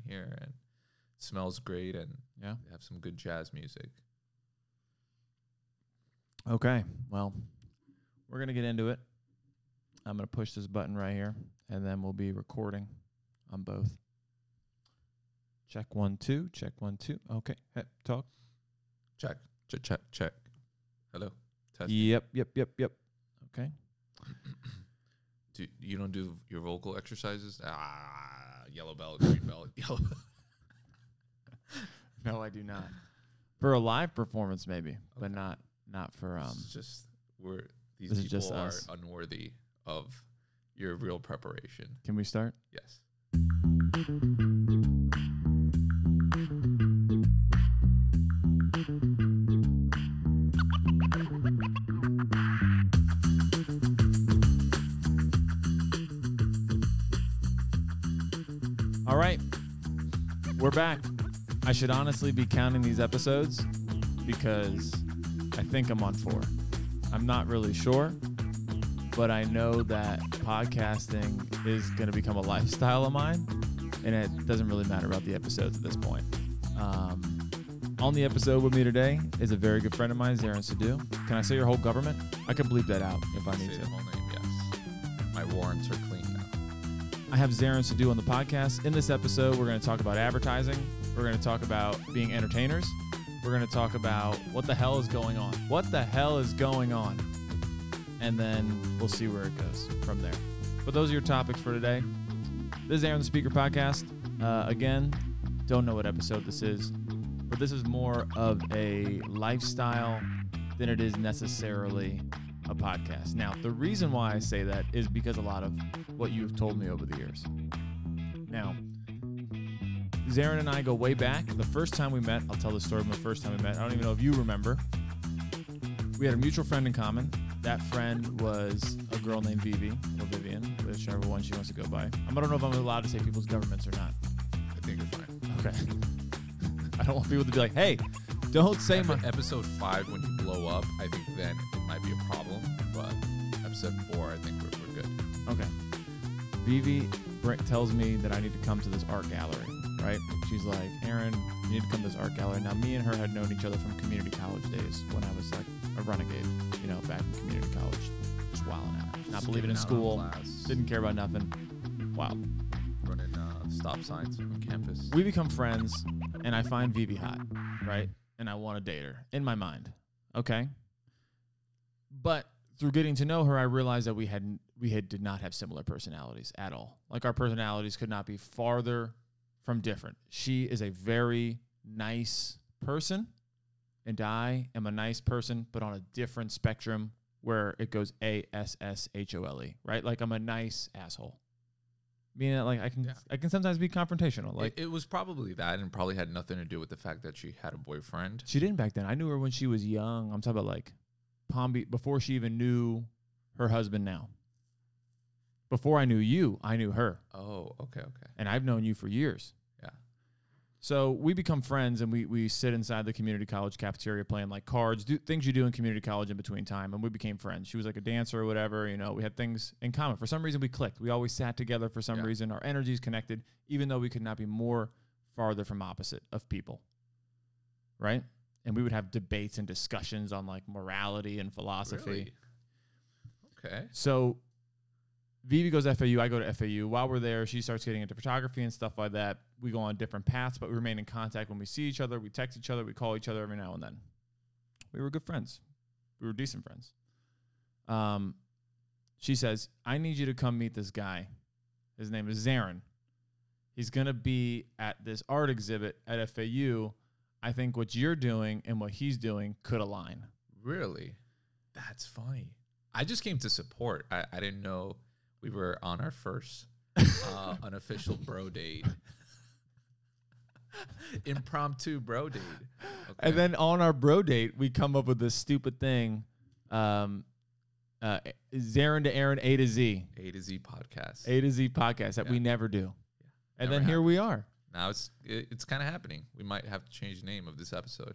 in here, and it smells great, and Yeah. we have some good jazz music. Okay. Well, we're going to get into it. I'm going to push this button right here, and then we'll be recording on both. Check 1, 2. Check 1, 2. Okay. Hey, talk. Check. Hello. Test. Yep. Okay. You don't do your vocal exercises? Yellow belt, green belt, yellow. No, I do not. For a live performance, maybe, but not for. It's just these this is people just are us. unworthy of your real preparation. Can we start? Yes. All right, we're back. I should honestly be counting these episodes because I think I'm on 4. I'm not really sure, but I know that podcasting is going to become a lifestyle of mine, and it doesn't really matter about the episodes at this point. On the episode with me today is a very good friend of mine, Zaryn Sidhu. Can I say your whole government? I can bleep that out if I need Say to. the whole name, yes. My warrants are clean now. I have Zaryn Sidhu on the podcast. In this episode, we're going to talk about advertising. We're going to talk about being entertainers. We're going to talk about what the hell is going on. What the hell is going on? And then we'll see where it goes from there. But those are your topics for today. This is Aaron The Speaker podcast. Again, don't know what episode this is, but this is more of a lifestyle than it is necessarily a podcast. Now, the reason why I say that is because a lot of what you've told me over the years. Now, Zaryn and I go way back. The first time we met, I'll tell the story of the first time we met. I don't even know if you remember. We had a mutual friend in common. That friend was a girl named Vivi, or Vivian, whichever one she wants to go by. I don't know if I'm allowed to say people's governments or not. I think you're fine. Okay. I don't want people to be like, hey, don't say my... Episode 5, when you blow up, I think then it might be a problem. But episode 4, I think we're good. Okay. Vivi tells me that I need to come to this art gallery, right? She's like, Aaron, you need to come to this art gallery. Now, me and her had known each other from community college days when I was like a renegade, back in community college, just wilding out. Not believing in school, didn't care about nothing. Wild. Running stop signs on campus. We become friends, and I find Vivi hot, right? And I want to date her in my mind, okay? But through getting to know her, I realized that we did not have similar personalities at all. Like, our personalities could not be farther from different. She is a very nice person, and I am a nice person, but on a different spectrum where it goes ASSHOLE, right? Like, I'm a nice asshole. Meaning, like, I can sometimes be confrontational. Like, it was probably that, and probably had nothing to do with the fact that she had a boyfriend. She didn't back then. I knew her when she was young. I'm talking about like Palm Beach, before she even knew her husband now. Before I knew you, I knew her. Oh, okay. And I've known you for years. Yeah. So we become friends, and we sit inside the community college cafeteria playing like cards, do things you do in community college in between time, and we became friends. She was like a dancer or whatever, we had things in common. For some reason, we clicked. We always sat together for some reason. Our energies connected, even though we could not be more farther from opposite of people, right? And we would have debates and discussions on like morality and philosophy. Really? Okay. So Vivi goes to FAU, I go to FAU. While we're there, she starts getting into photography and stuff like that. We go on different paths, but we remain in contact when we see each other. We text each other. We call each other every now and then. We were good friends. We were decent friends. She says, I need you to come meet this guy. His name is Zaryn. He's going to be at this art exhibit at FAU. I think what you're doing and what he's doing could align. Really? That's funny. I just came to support. I didn't know we were on our first unofficial bro date. Impromptu bro date. Okay. And then on our bro date, we come up with this stupid thing. Zaryn to Aaron A to Z. A to Z podcast. A to Z podcast that we never do. Yeah. And then here we are. Now it's kind of happening. We might have to change the name of this episode.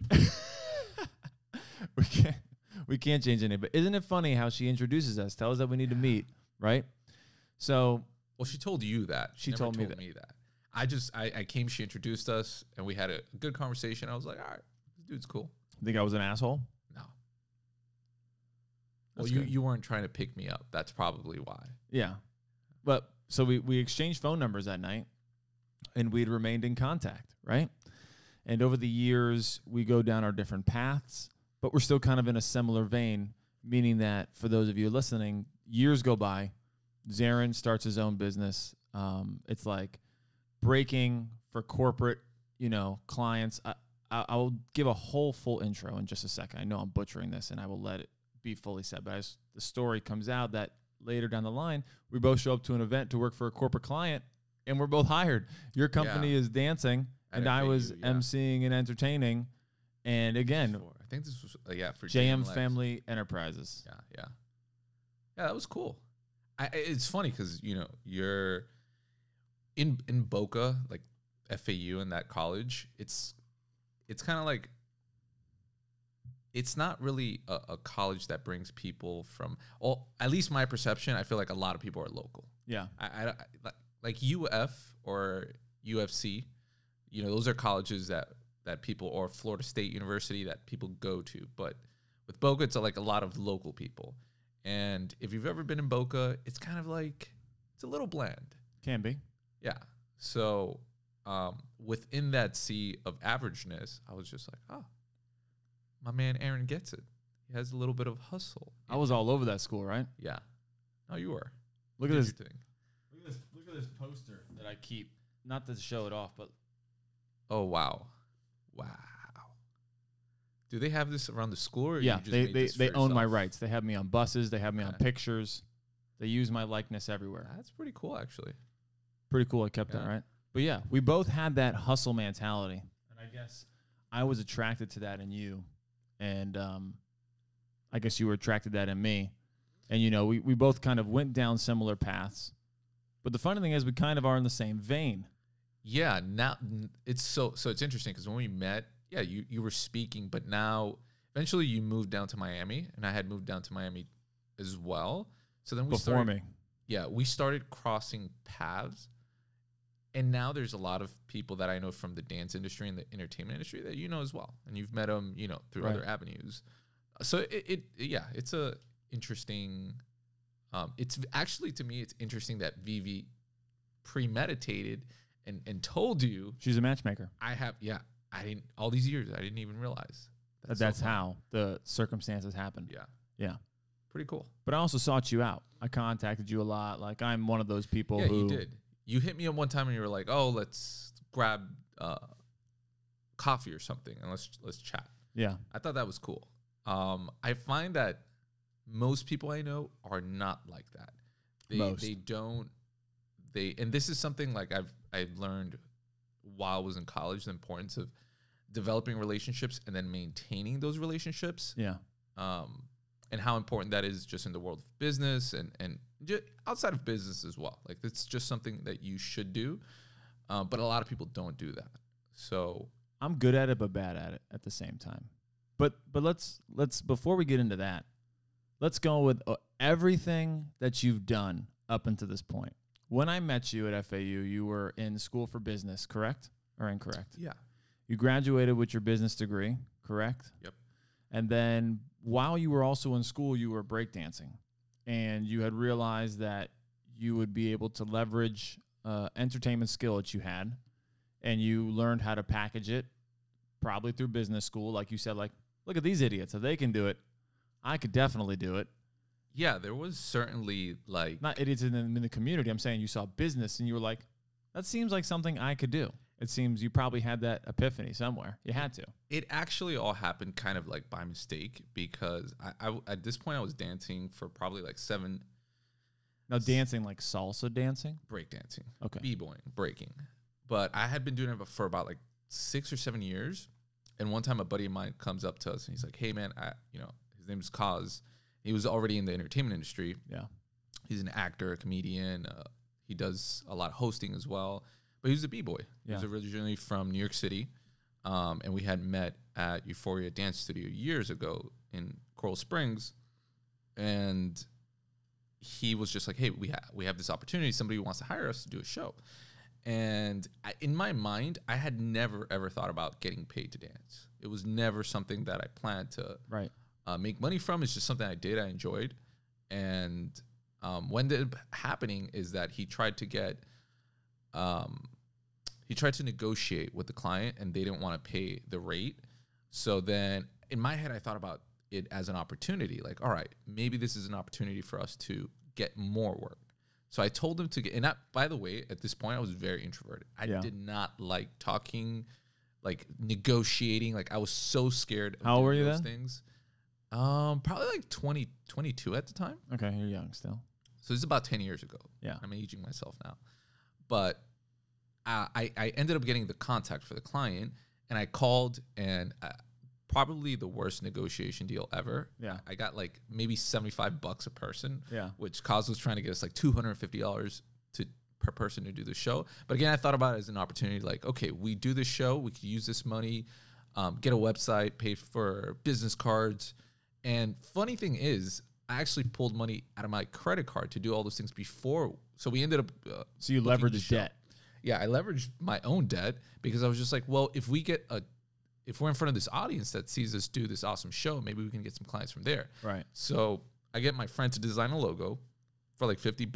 We can't change the name. But isn't it funny how she introduces us, tells us that we need to meet, right? So, well, she told you that. She never told me that. I came, she introduced us, and we had a good conversation. I was like, all right, this dude's cool. Think I was an asshole? No. Well, you weren't trying to pick me up. That's probably why. Yeah. But so we exchanged phone numbers that night, and we'd remained in contact, right? And over the years, we go down our different paths, but we're still kind of in a similar vein, meaning that for those of you listening, years go by, Zaryn starts his own business. It's like breaking for corporate, clients. I'll give a whole full intro in just a second. I know I'm butchering this, and I will let it be fully said. But as the story comes out that later down the line, we both show up to an event to work for a corporate client, and we're both hired. Your company is dancing, and I was emceeing and entertaining. And again, I think this was for JM Family Enterprises. Yeah, that was cool. It's funny because you're in Boca, like FAU and that college. It's kind of like, it's not really a college that brings people from, well, at least my perception, I feel like a lot of people are local. Yeah. I like UF or UFC, those are colleges that people, or Florida State University, that people go to. But with Boca, it's like a lot of local people. And if you've ever been in Boca, it's kind of like, it's a little bland. Can be. Yeah. So within that sea of averageness, I was just like, oh, my man Aaron gets it. He has a little bit of hustle. I was all over that school, right? Yeah. No, you were. Look at this. Look at this poster that I keep. Not to show it off, but. Oh, wow. Wow. Do they have this around the school? Or yeah, you just they own my rights. They have me on buses. They have me on pictures. They use my likeness everywhere. That's pretty cool, actually. Pretty cool. I kept that, right? But yeah, we both had that hustle mentality. And I guess I was attracted to that in you. And I guess you were attracted to that in me. And, we both kind of went down similar paths. But the funny thing is we kind of are in the same vein. Yeah. Now it's so it's interesting because when we met, you were speaking, but now eventually you moved down to Miami, and I had moved down to Miami as well. So then we started crossing paths. And now there's a lot of people that I know from the dance industry and the entertainment industry that you know as well. And you've met them, through other avenues. So it's a interesting, it's actually, to me, it's interesting that Vivi premeditated and told you. She's a matchmaker. I didn't, all these years, I didn't even realize. That's how the circumstances happened. Yeah. Pretty cool. But I also sought you out. I contacted you a lot. Like, I'm one of those people who. You did. You hit me up one time and you were like, oh, let's grab coffee or something and let's chat. Yeah. I thought that was cool. I find that most people I know are not like that. They don't, and this is something like I've learned while I was in college, the importance of developing relationships and then maintaining those relationships. Yeah. And how important that is just in the world of business and just outside of business as well. Like, it's just something that you should do. But a lot of people don't do that. So I'm good at it, but bad at it at the same time. But let's before we get into that, let's go with everything that you've done up until this point. When I met you at FAU, you were in school for business, correct or incorrect? Yeah. You graduated with your business degree, correct? Yep. And then while you were also in school, you were breakdancing, and you had realized that you would be able to leverage entertainment skill that you had, and you learned how to package it, probably through business school. Like you said, like, look at these idiots. If they can do it, I could definitely do it. Yeah, there was certainly like... Not idiots in the community. I'm saying you saw business, and you were like, that seems like something I could do. It seems you probably had that epiphany somewhere. You had to. It actually all happened kind of like by mistake, because I at this point I was dancing for probably like 7. Now dancing like salsa dancing? Break dancing. Okay. B-boying, breaking. But I had been doing it for about like 6 or 7 years. And one time a buddy of mine comes up to us and he's like, hey man, his name's Kaz. He was already in the entertainment industry. Yeah. He's an actor, a comedian. He does a lot of hosting as well. But he was a B-boy. Yeah. He was originally from New York City. And we had met at Euphoria Dance Studio years ago in Coral Springs. And he was just like, hey, we have this opportunity. Somebody wants to hire us to do a show. And in my mind, I had never, ever thought about getting paid to dance. It was never something that I planned to make money from. It's just something I did. I enjoyed. And what ended up happening is that he tried to negotiate with the client, and they didn't want to pay the rate. So then in my head, I thought about it as an opportunity. Like, all right, maybe this is an opportunity for us to get more work. So I told him to get, and that, by the way, at this point, I was very introverted. I did not like talking, like negotiating. Like I was so scared of How old were you those then? things. Probably like 22 at the time. Okay, you're young still. So this is about 10 years ago. Yeah. I'm aging myself now. But I ended up getting the contact for the client, and I called, and probably the worst negotiation deal ever. Yeah. I got like maybe $75 a person. Yeah. Which Cos was trying to get us like $250 per person to do the show. But again, I thought about it as an opportunity. Like, okay, we do this show, we could use this money, get a website, pay for business cards. And funny thing is, I actually pulled money out of my credit card to do all those things before. So we ended up. So you leveraged debt. Yeah, I leveraged my own debt because I was just like, well, if we're in front of this audience that sees us do this awesome show, maybe we can get some clients from there. Right. So I get my friend to design a logo for like $50.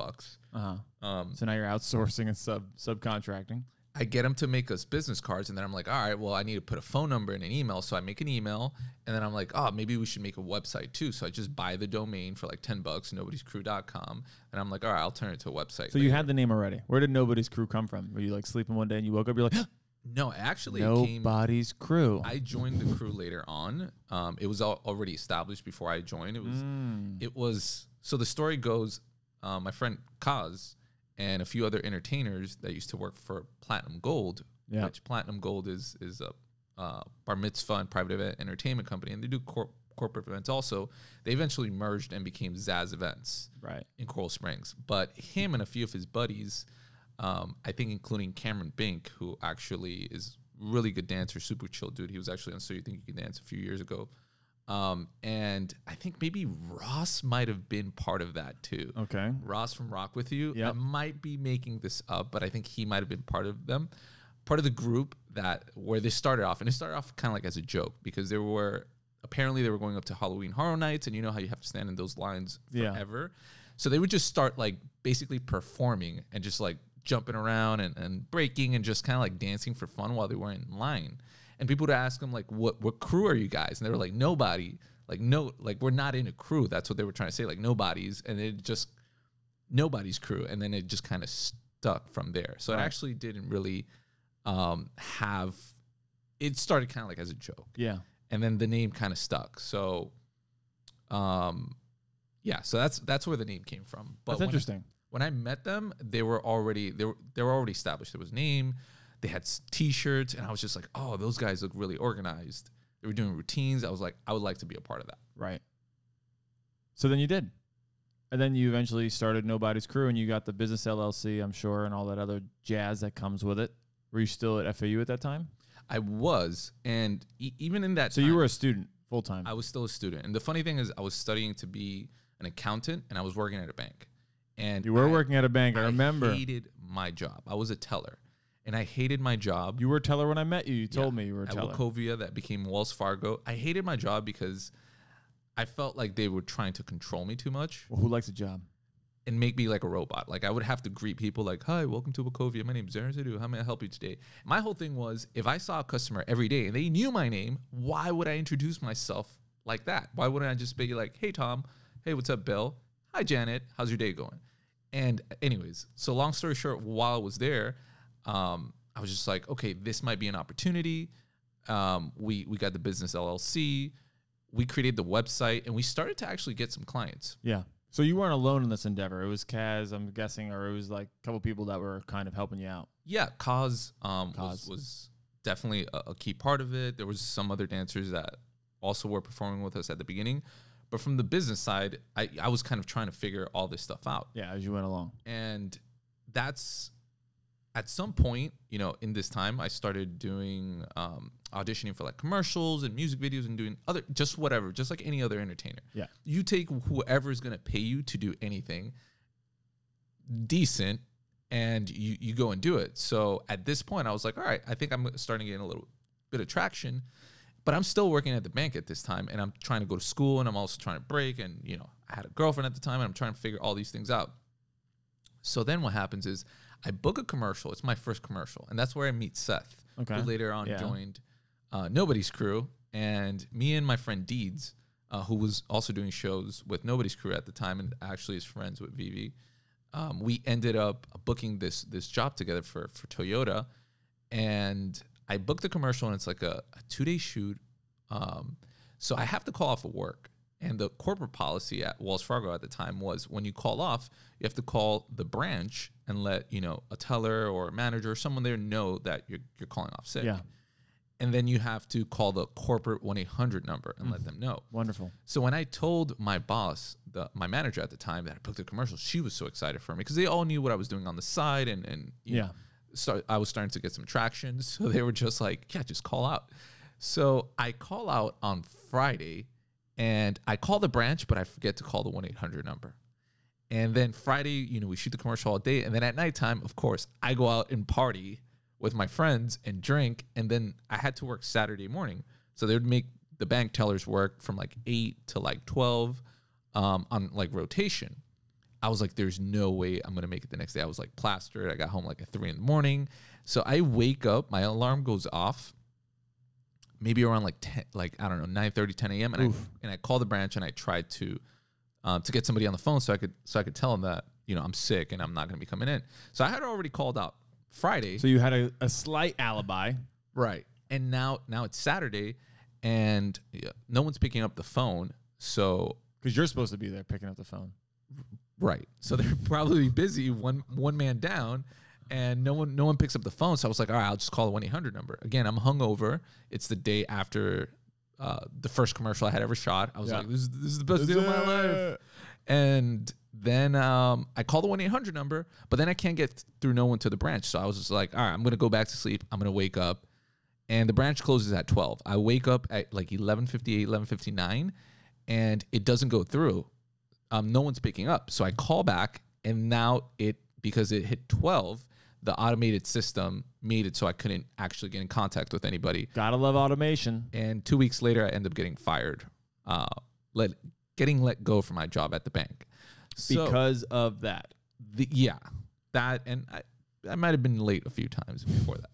So now you're outsourcing and subcontracting. I get him to make us business cards, and then I'm like, all right, well, I need to put a phone number in an email. So I make an email, and then I'm like, oh, maybe we should make a website too. So I just buy the domain for like $10, nobodiescrew.com. And I'm like, all right, I'll turn it to a website. So you had the name already. Where did Nobody's Crew come from? Were you like sleeping one day and you woke up, you're like, no, actually, Nobody's Crew. I joined the crew later on. It was already established before I joined. It was, so the story goes, my friend Kaz and a few other entertainers that used to work for Platinum Gold, which Platinum Gold is a bar mitzvah and private event entertainment company, and they do corporate events also. They eventually merged and became Zaz Events in Coral Springs. But him and a few of his buddies, I think including Cameron Bink, who actually is really good dancer, super chill dude. He was actually on So You Think You Can Dance a few years ago. And I think maybe Ross might have been part of that too. Okay. Ross from Rock With You. Yep. I might be making this up, but I think he might have been part of them. Part of the group where they started off. And it started off kind of like as a joke because apparently they were going up to Halloween Horror Nights, and you know how you have to stand in those lines forever. So they would just start like basically performing and just like jumping around and breaking and just kind of like dancing for fun while they were in line. And people would ask them, like, what crew are you guys? And they were like, nobody. Like, no, like, we're not in a crew. That's what they were trying to say, like, nobody's. And it just, nobody's crew. And then it just kind of stuck from there. So it actually didn't really it started kind of like as a joke. Yeah. And then the name kind of stuck. So, so that's where the name came from. But that's interesting. When I met them, they were already established. There was a name. They had T-shirts, and I was just like, oh, those guys look really organized. They were doing routines. I was like, I would like to be a part of that. Right. So then you did. And then you eventually started Nobody's Crew, and you got the business LLC, I'm sure, and all that other jazz that comes with it. Were you still at FAU at that time? I was, and even in that time. So you were a student full-time. I was still a student. And the funny thing is I was studying to be an accountant, and I was working at a bank. And you were working at a bank, I remember. I hated my job. I was a teller. And I hated my job. You were a teller when I met you. You told me you were a teller. At Wachovia, that became Wells Fargo. I hated my job because I felt like they were trying to control me too much. Well, who likes a job? And make me like a robot. Like I would have to greet people like, hi, welcome to Wachovia. My name is Zaryn Sidhu. How may I help you today? My whole thing was, if I saw a customer every day and they knew my name, why would I introduce myself like that? Why wouldn't I just be like, hey, Tom. Hey, what's up, Bill? Hi, Janet. How's your day going? And anyways, so long story short, while I was there, I was just like, okay, this might be an opportunity. We got the business LLC. We created the website, and we started to actually get some clients. Yeah. So you weren't alone in this endeavor. It was Kaz, I'm guessing, or it was like a couple people that were kind of helping you out. Yeah, Kaz was definitely a key part of it. There was some other dancers that also were performing with us at the beginning. But from the business side, I was kind of trying to figure all this stuff out. Yeah, as you went along. And that's, at some point, in this time, I started doing auditioning for like commercials and music videos and doing just whatever, just like any other entertainer. Yeah. You take whoever's going to pay you to do anything decent and you go and do it. So at this point, I was like, all right, I think I'm starting to get a little bit of traction, but I'm still working at the bank at this time, and I'm trying to go to school, and I'm also trying to break, and I had a girlfriend at the time, and I'm trying to figure all these things out. So then what happens is I book a commercial. It's my first commercial, and that's where I meet Seth, who later on joined Nobody's Crew, and me and my friend Deeds, who was also doing shows with Nobody's Crew at the time and actually is friends with Vivi. We ended up booking this job together for Toyota, and I booked the commercial, and it's like a 2-day shoot. So I have to call off of work. And the corporate policy at Wells Fargo at the time was when you call off, you have to call the branch and let, a teller or a manager or someone there know that you're calling off sick. Yeah. And then you have to call the corporate 1-800 number and let them know. Wonderful. So when I told my boss, my manager at the time, that I booked the commercial, she was so excited for me because they all knew what I was doing on the side, and so I was starting to get some traction. So they were just like, yeah, just call out. So I call out on Friday, and I call the branch, but I forget to call the 1-800 number. And then Friday, we shoot the commercial all day. And then at nighttime, of course, I go out and party with my friends and drink. And then I had to work Saturday morning. So they would make the bank tellers work from like 8 to like 12 on like rotation. I was like, there's no way I'm going to make it the next day. I was like plastered. I got home like at 3 a.m. So I wake up, my alarm goes off. Maybe around like 10, I don't know, 9:30, 10 a.m. And I call the branch, and I tried to get somebody on the phone so I could tell them that I'm sick and I'm not going to be coming in. So I had already called out Friday. So you had a slight alibi, right? And now it's Saturday, and no one's picking up the phone. So because you're supposed to be there picking up the phone, right? So they're probably busy, one man down. And no one picks up the phone. So I was like, all right, I'll just call the 1-800 number. Again, I'm hungover. It's the day after the first commercial I had ever shot. I was like, this is the best day of my life. And then I call the 1-800 number, but then I can't get through no one to the branch. So I was just like, all right, I'm going to go back to sleep. I'm going to wake up. And the branch closes at 12. I wake up at like 11:58, 11:59, and it doesn't go through. No one's picking up. So I call back, and now because it hit 12, the automated system made it so I couldn't actually get in contact with anybody. Gotta love automation. And 2 weeks later, I ended up getting fired, getting let go from my job at the bank. Because of that. That, and I might have been late a few times before that.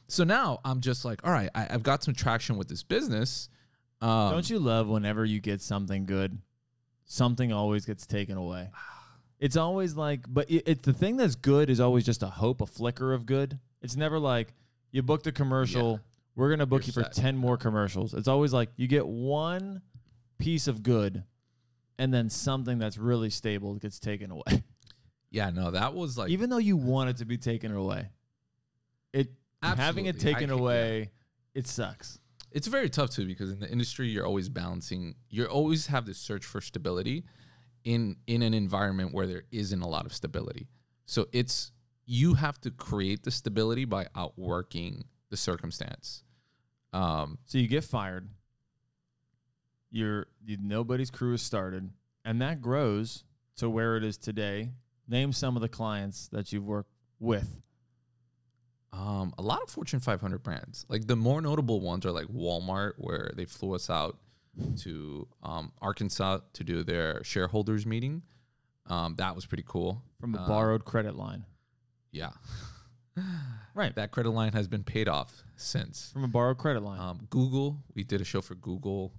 So now I'm just like, all right, I've got some traction with this business. Don't you love whenever you get something good, something always gets taken away? It's always like, but it's the thing that's good is always just a hope, a flicker of good. It's never like you booked a commercial. We're going to book you for 10 more commercials. It's always like you get one piece of good, and then something that's really stable gets taken away. Yeah, no, that was like, even though you want it to be taken away, having it taken away, it sucks. It's very tough too, because in the industry, you're always balancing. You always have this search for stability in an environment where there isn't a lot of stability. So you have to create the stability by outworking the circumstance. So you get fired. Nobody's Crew is started, and that grows to where it is today. Name some of the clients that you've worked with. A lot of Fortune 500 brands. Like the more notable ones are like Walmart, where they flew us out to Arkansas to do their shareholders meeting. That was pretty cool. From a borrowed credit line. Yeah. Right. That credit line has been paid off since. From a borrowed credit line. Google, we did a show for Google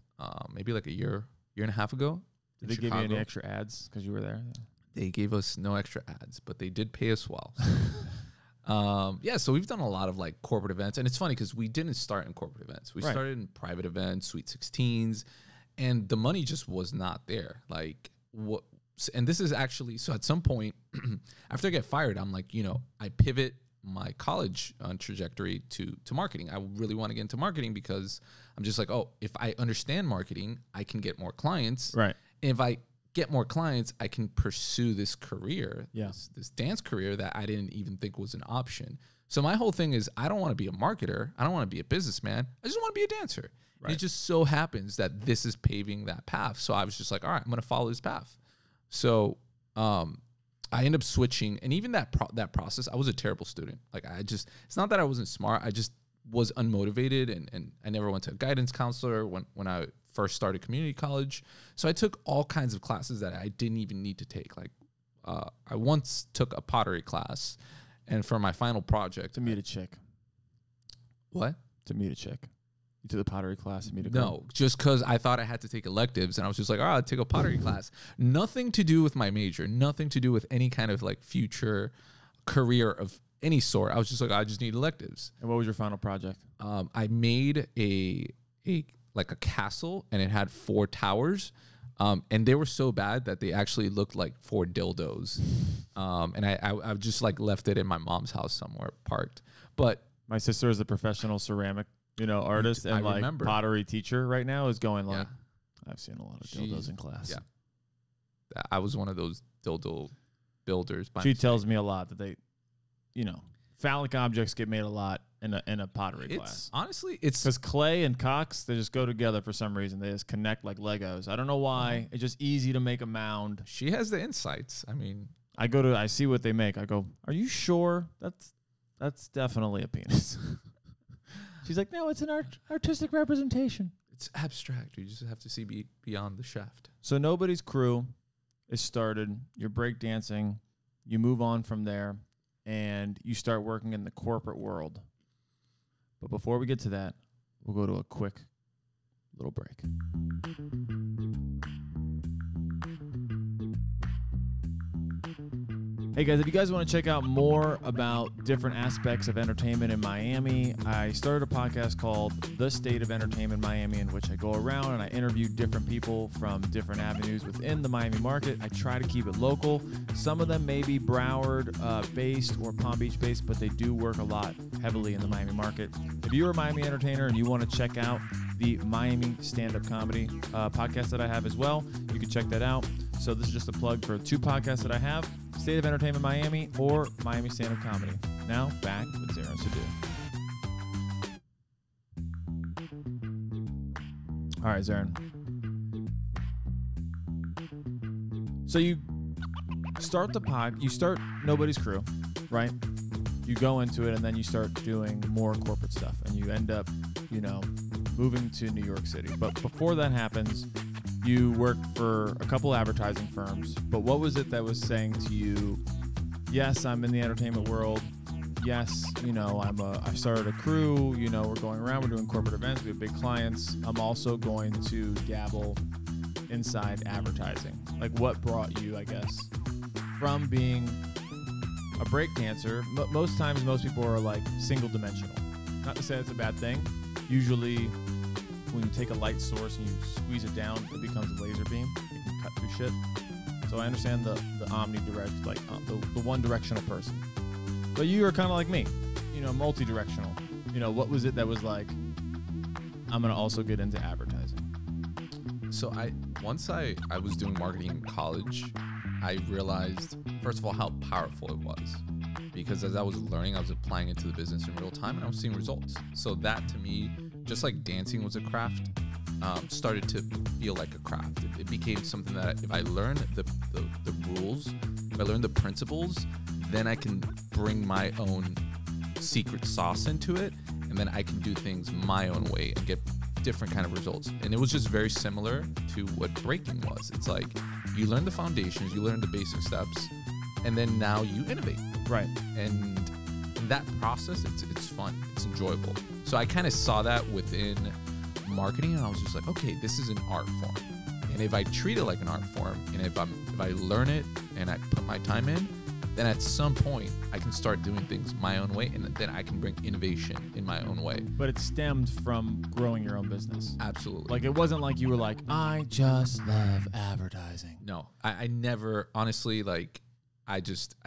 maybe like a year and a half ago. Did they give you any extra ads because you were there? They gave us no extra ads, but they did pay us well. So we've done a lot of like corporate events, and it's funny because we didn't start in corporate events. We started in private events, Sweet 16s, and the money just was not there. Like what? And this is actually, so at some point after I get fired, I'm like, I pivot my college trajectory to marketing. I really want to get into marketing because I'm just like, oh, if I understand marketing, I can get more clients. Right. And if I get more clients, I can pursue this career, this dance career that I didn't even think was an option. So my whole thing is, I don't want to be a marketer. I don't want to be a businessman. I just want to be a dancer. Right. And it just so happens that this is paving that path. So I was just like, all right, I'm going to follow this path. So I ended up switching, and even that process, I was a terrible student. Like it's not that I wasn't smart. I just was unmotivated, and I never went to a guidance counselor when I first started community college. So I took all kinds of classes that I didn't even need to take. Like I once took a pottery class, and for my final project, to meet a chick. What? To meet a chick. You took the pottery class to meet a girl? girl? No, just because I thought I had to take electives, and I was just like, I'll take a pottery class. Nothing to do with my major. Nothing to do with any kind of like future career of any sort. I was just like, I just need electives. And what was your final project? I made a castle, and it had 4 towers. And they were so bad that they actually looked like 4 dildos. And I just like left it in my mom's house somewhere parked. But my sister is a professional ceramic, artist and like pottery teacher right now is going like, I've seen a lot of dildos in class. Yeah. I was one of those dildo builders. She tells me a lot that they, phallic objects get made a lot in a pottery class. Honestly, it's because clay and cocks, they just go together for some reason. They just connect like Legos. I don't know why. It's just easy to make a mound. She has the insights. I mean, I see what they make. I go, are you sure? That's definitely a penis. She's like, no, it's an artistic representation. It's abstract. You just have to see beyond the shaft. So Nobody's Crew is started. You're breakdancing. You move on from there, and you start working in the corporate world. But before we get to that, we'll go to a quick little break. Hey guys, if you guys want to check out more about different aspects of entertainment in Miami, I started a podcast called The State of Entertainment Miami, in which I go around and I interview different people from different avenues within the Miami market. I try to keep it local. Some of them may be Broward based or Palm Beach based, but they do work a lot heavily in the Miami market. If you're a Miami entertainer and you want to check out the Miami stand-up comedy podcast that I have as well, you can check that out. So this is just a plug for 2 podcasts that I have, State of Entertainment Miami or Miami Stand-Up Comedy. Now, back with Zaryn Sidhu. All right, Zaryn. So you start you start Nobody's Crew, right? You go into it, and then you start doing more corporate stuff, and you end up, moving to New York City. But before that happens, you work for a couple advertising firms, but what was it that was saying to you, yes, I'm in the entertainment world. Yes, I started a crew, we're going around, we're doing corporate events, we have big clients. I'm also going to dabble inside advertising. Like, what brought you, I guess, from being a breakdancer? Most times, most people are like single dimensional. Not to say it's a bad thing. Usually, when you take a light source and you squeeze it down, it becomes a laser beam. It can cut through shit. So I understand the omnidirect, like the one-directional person. But you are kind of like me, multi-directional. What was it that was like, I'm going to also get into advertising? So once I was doing marketing in college, I realized, first of all, how powerful it was. Because as I was learning, I was applying it to the business in real time, and I was seeing results. So that, to me, just like dancing was a craft, started to feel like a craft. It became something that if I learned the rules, if I learned the principles, then I can bring my own secret sauce into it, and then I can do things my own way and get different kind of results. And it was just very similar to what breaking was. It's like you learn the foundations, you learn the basic steps, and then now you innovate. Right. And in that process, it's fun. It's enjoyable. So I kind of saw that within marketing, and I was just like, okay, this is an art form. And if I treat it like an art form, and if I learn it and I put my time in, then at some point I can start doing things my own way, and then I can bring innovation in my own way. But it stemmed from growing your own business. Absolutely. Like, it wasn't like you were like, I just love advertising. No, I never, honestly, like, I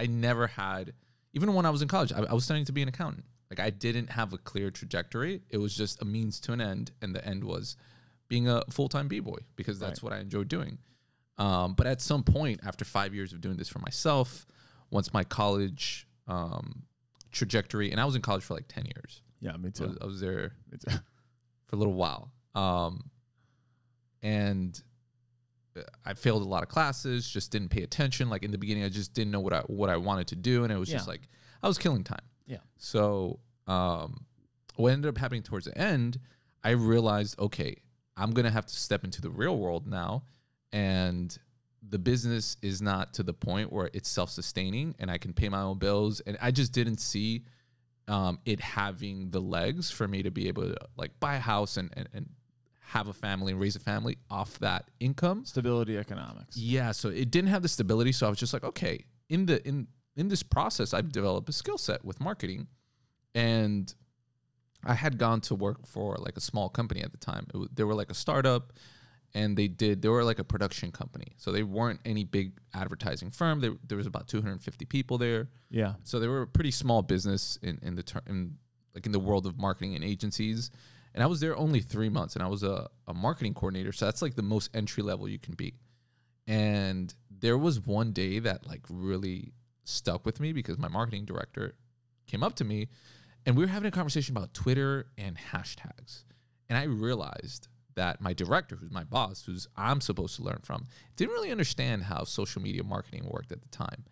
never had, even when I was in college, I was studying to be an accountant. Like, I didn't have a clear trajectory. It was just a means to an end, and the end was being a full-time b-boy, because that's what I enjoyed doing. But at some point, after 5 years of doing this for myself, once my college trajectory, and I was in college for like 10 years. Yeah, me too. I was there for a little while. And I failed a lot of classes, just didn't pay attention. Like in the beginning, I just didn't know what I wanted to do. And it was just like, I was killing time. Yeah. So what ended up happening towards the end, I realized, okay, I'm going to have to step into the real world now. And the business is not to the point where it's self-sustaining and I can pay my own bills. And I just didn't see it having the legs for me to be able to like buy a house and have a family and raise a family off that income. Stability economics. Yeah. So it didn't have the stability. So I was just like, okay, in this process, I've developed a skill set with marketing. And I had gone to work for like a small company at the time. They were like a startup, and they were like a production company. So they weren't any big advertising firm. There was about 250 people there. Yeah. So they were a pretty small business in the world of marketing and agencies. And I was there only 3 months, and I was a marketing coordinator. So that's like the most entry level you can be. And there was one day that like really stuck with me because my marketing director came up to me and we were having a conversation about Twitter and hashtags. And I realized that my director, who's my boss, who's I'm supposed to learn from, didn't really understand how social media marketing worked at the time.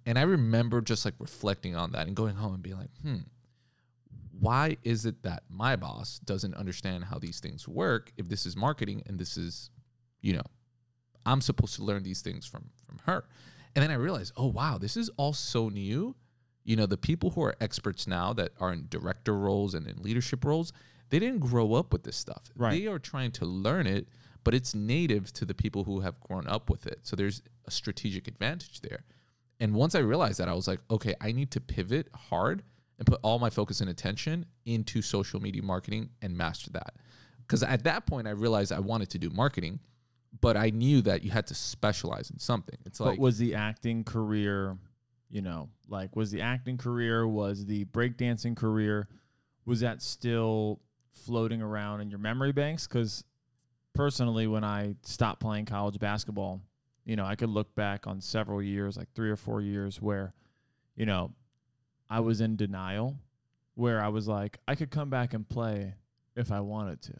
And I remember just like reflecting on that and going home and being like, why is it that my boss doesn't understand how these things work if this is marketing and this is, I'm supposed to learn these things from her. And then I realized, oh, wow, this is all so new. The people who are experts now that are in director roles and in leadership roles, they didn't grow up with this stuff. Right. They are trying to learn it, but it's native to the people who have grown up with it. So there's a strategic advantage there. And once I realized that, I was like, okay, I need to pivot hard and put all my focus and attention into social media marketing and master that. Because at that point, I realized I wanted to do marketing, but I knew that you had to specialize in something. It's like, was the acting career, was the acting career, was the breakdancing career, was that still floating around in your memory banks? Because personally, when I stopped playing college basketball, I could look back on several years, like 3 or 4 years where, I was in denial, where I was like, I could come back and play if I wanted to.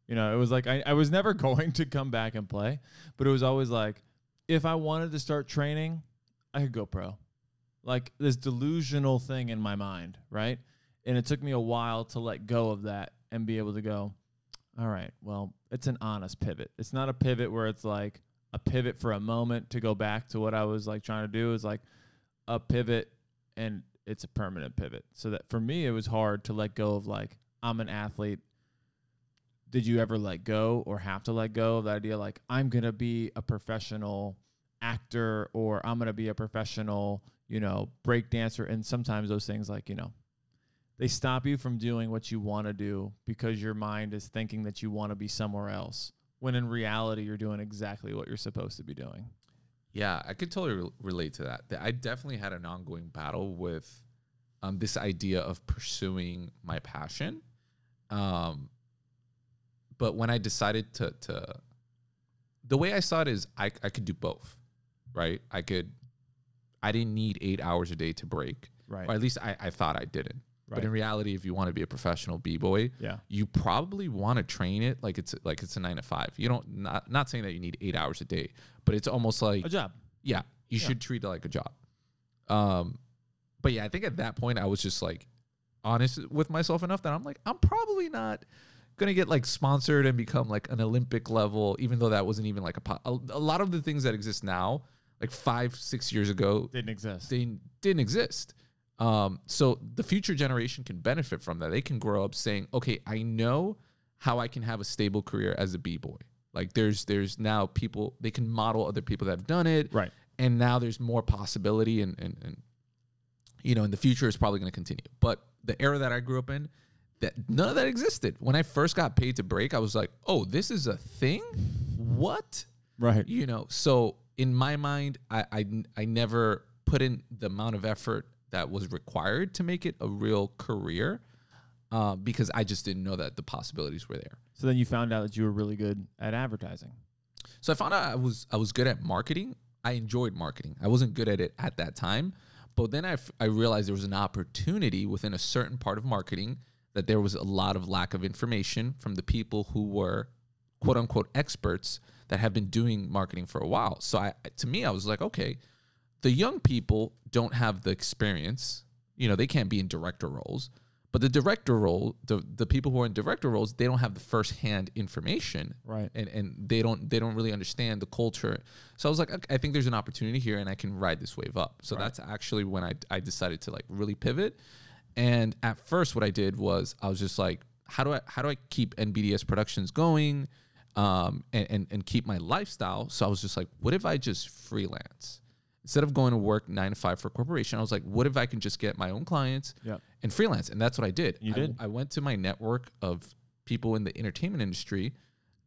It was like I was never going to come back and play, but it was always like, if I wanted to start training, I could go pro. Like this delusional thing in my mind, right? And it took me a while to let go of that and be able to go, all right, well, it's an honest pivot. It's not a pivot where it's like a pivot for a moment to go back to what I was like trying to do. It's like a pivot and it's a permanent pivot. So that for me, it was hard to let go of like, I'm an athlete. Did you ever let go or have to let go of the idea like I'm going to be a professional actor or I'm going to be a professional, break dancer? And sometimes those things like, they stop you from doing what you want to do because your mind is thinking that you want to be somewhere else, when in reality, you're doing exactly what you're supposed to be doing. Yeah, I could totally relate to that. I definitely had an ongoing battle with this idea of pursuing my passion. But when I decided to the way I saw it is I could do both, right? I didn't need 8 hours a day to break, right? Or at least I thought I didn't. Right. But in reality, if you want to be a professional b-boy, you probably want to train it like it's a 9 to 5. You don't not saying that you need 8 hours a day, but it's almost like a job. Yeah, you should treat it like a job. But yeah, I think at that point I was just like honest with myself enough that I'm like, I'm probably not gonna get like sponsored and become like an Olympic level, even though that wasn't even like a lot of the things that exist now, like 5-6 years ago, didn't exist. They didn't exist. So the future generation can benefit from that. They can grow up saying, okay, I know how I can have a stable career as a b-boy. Like there's now people, they can model other people that have done it. Right. And now there's more possibility and in the future it's probably going to continue. But the era that I grew up in, that none of that existed. When I first got paid to break, I was like, oh, this is a thing? What? Right. So in my mind, I never put in the amount of effort that was required to make it a real career because I just didn't know that the possibilities were there. So then you found out that you were really good at advertising. So I found out I was good at marketing. I enjoyed marketing. I wasn't good at it at that time. But then I realized there was an opportunity within a certain part of marketing that there was a lot of lack of information from the people who were quote unquote experts that have been doing marketing for a while. So to me, I was like, okay, the young people don't have the experience. They can't be in director roles. But the director role, the people who are in director roles, they don't have the firsthand information, right? And they don't really understand the culture. So I was like, okay, I think there's an opportunity here, and I can ride this wave up. So that's actually when I decided to like really pivot. And at first, what I did was I was just like, how do I keep NBDS Productions going, and keep my lifestyle? So I was just like, what if I just freelance? Instead of going to work 9 to 5 for a corporation, I was like, what if I can just get my own clients and freelance? And that's what I did. I went to my network of people in the entertainment industry,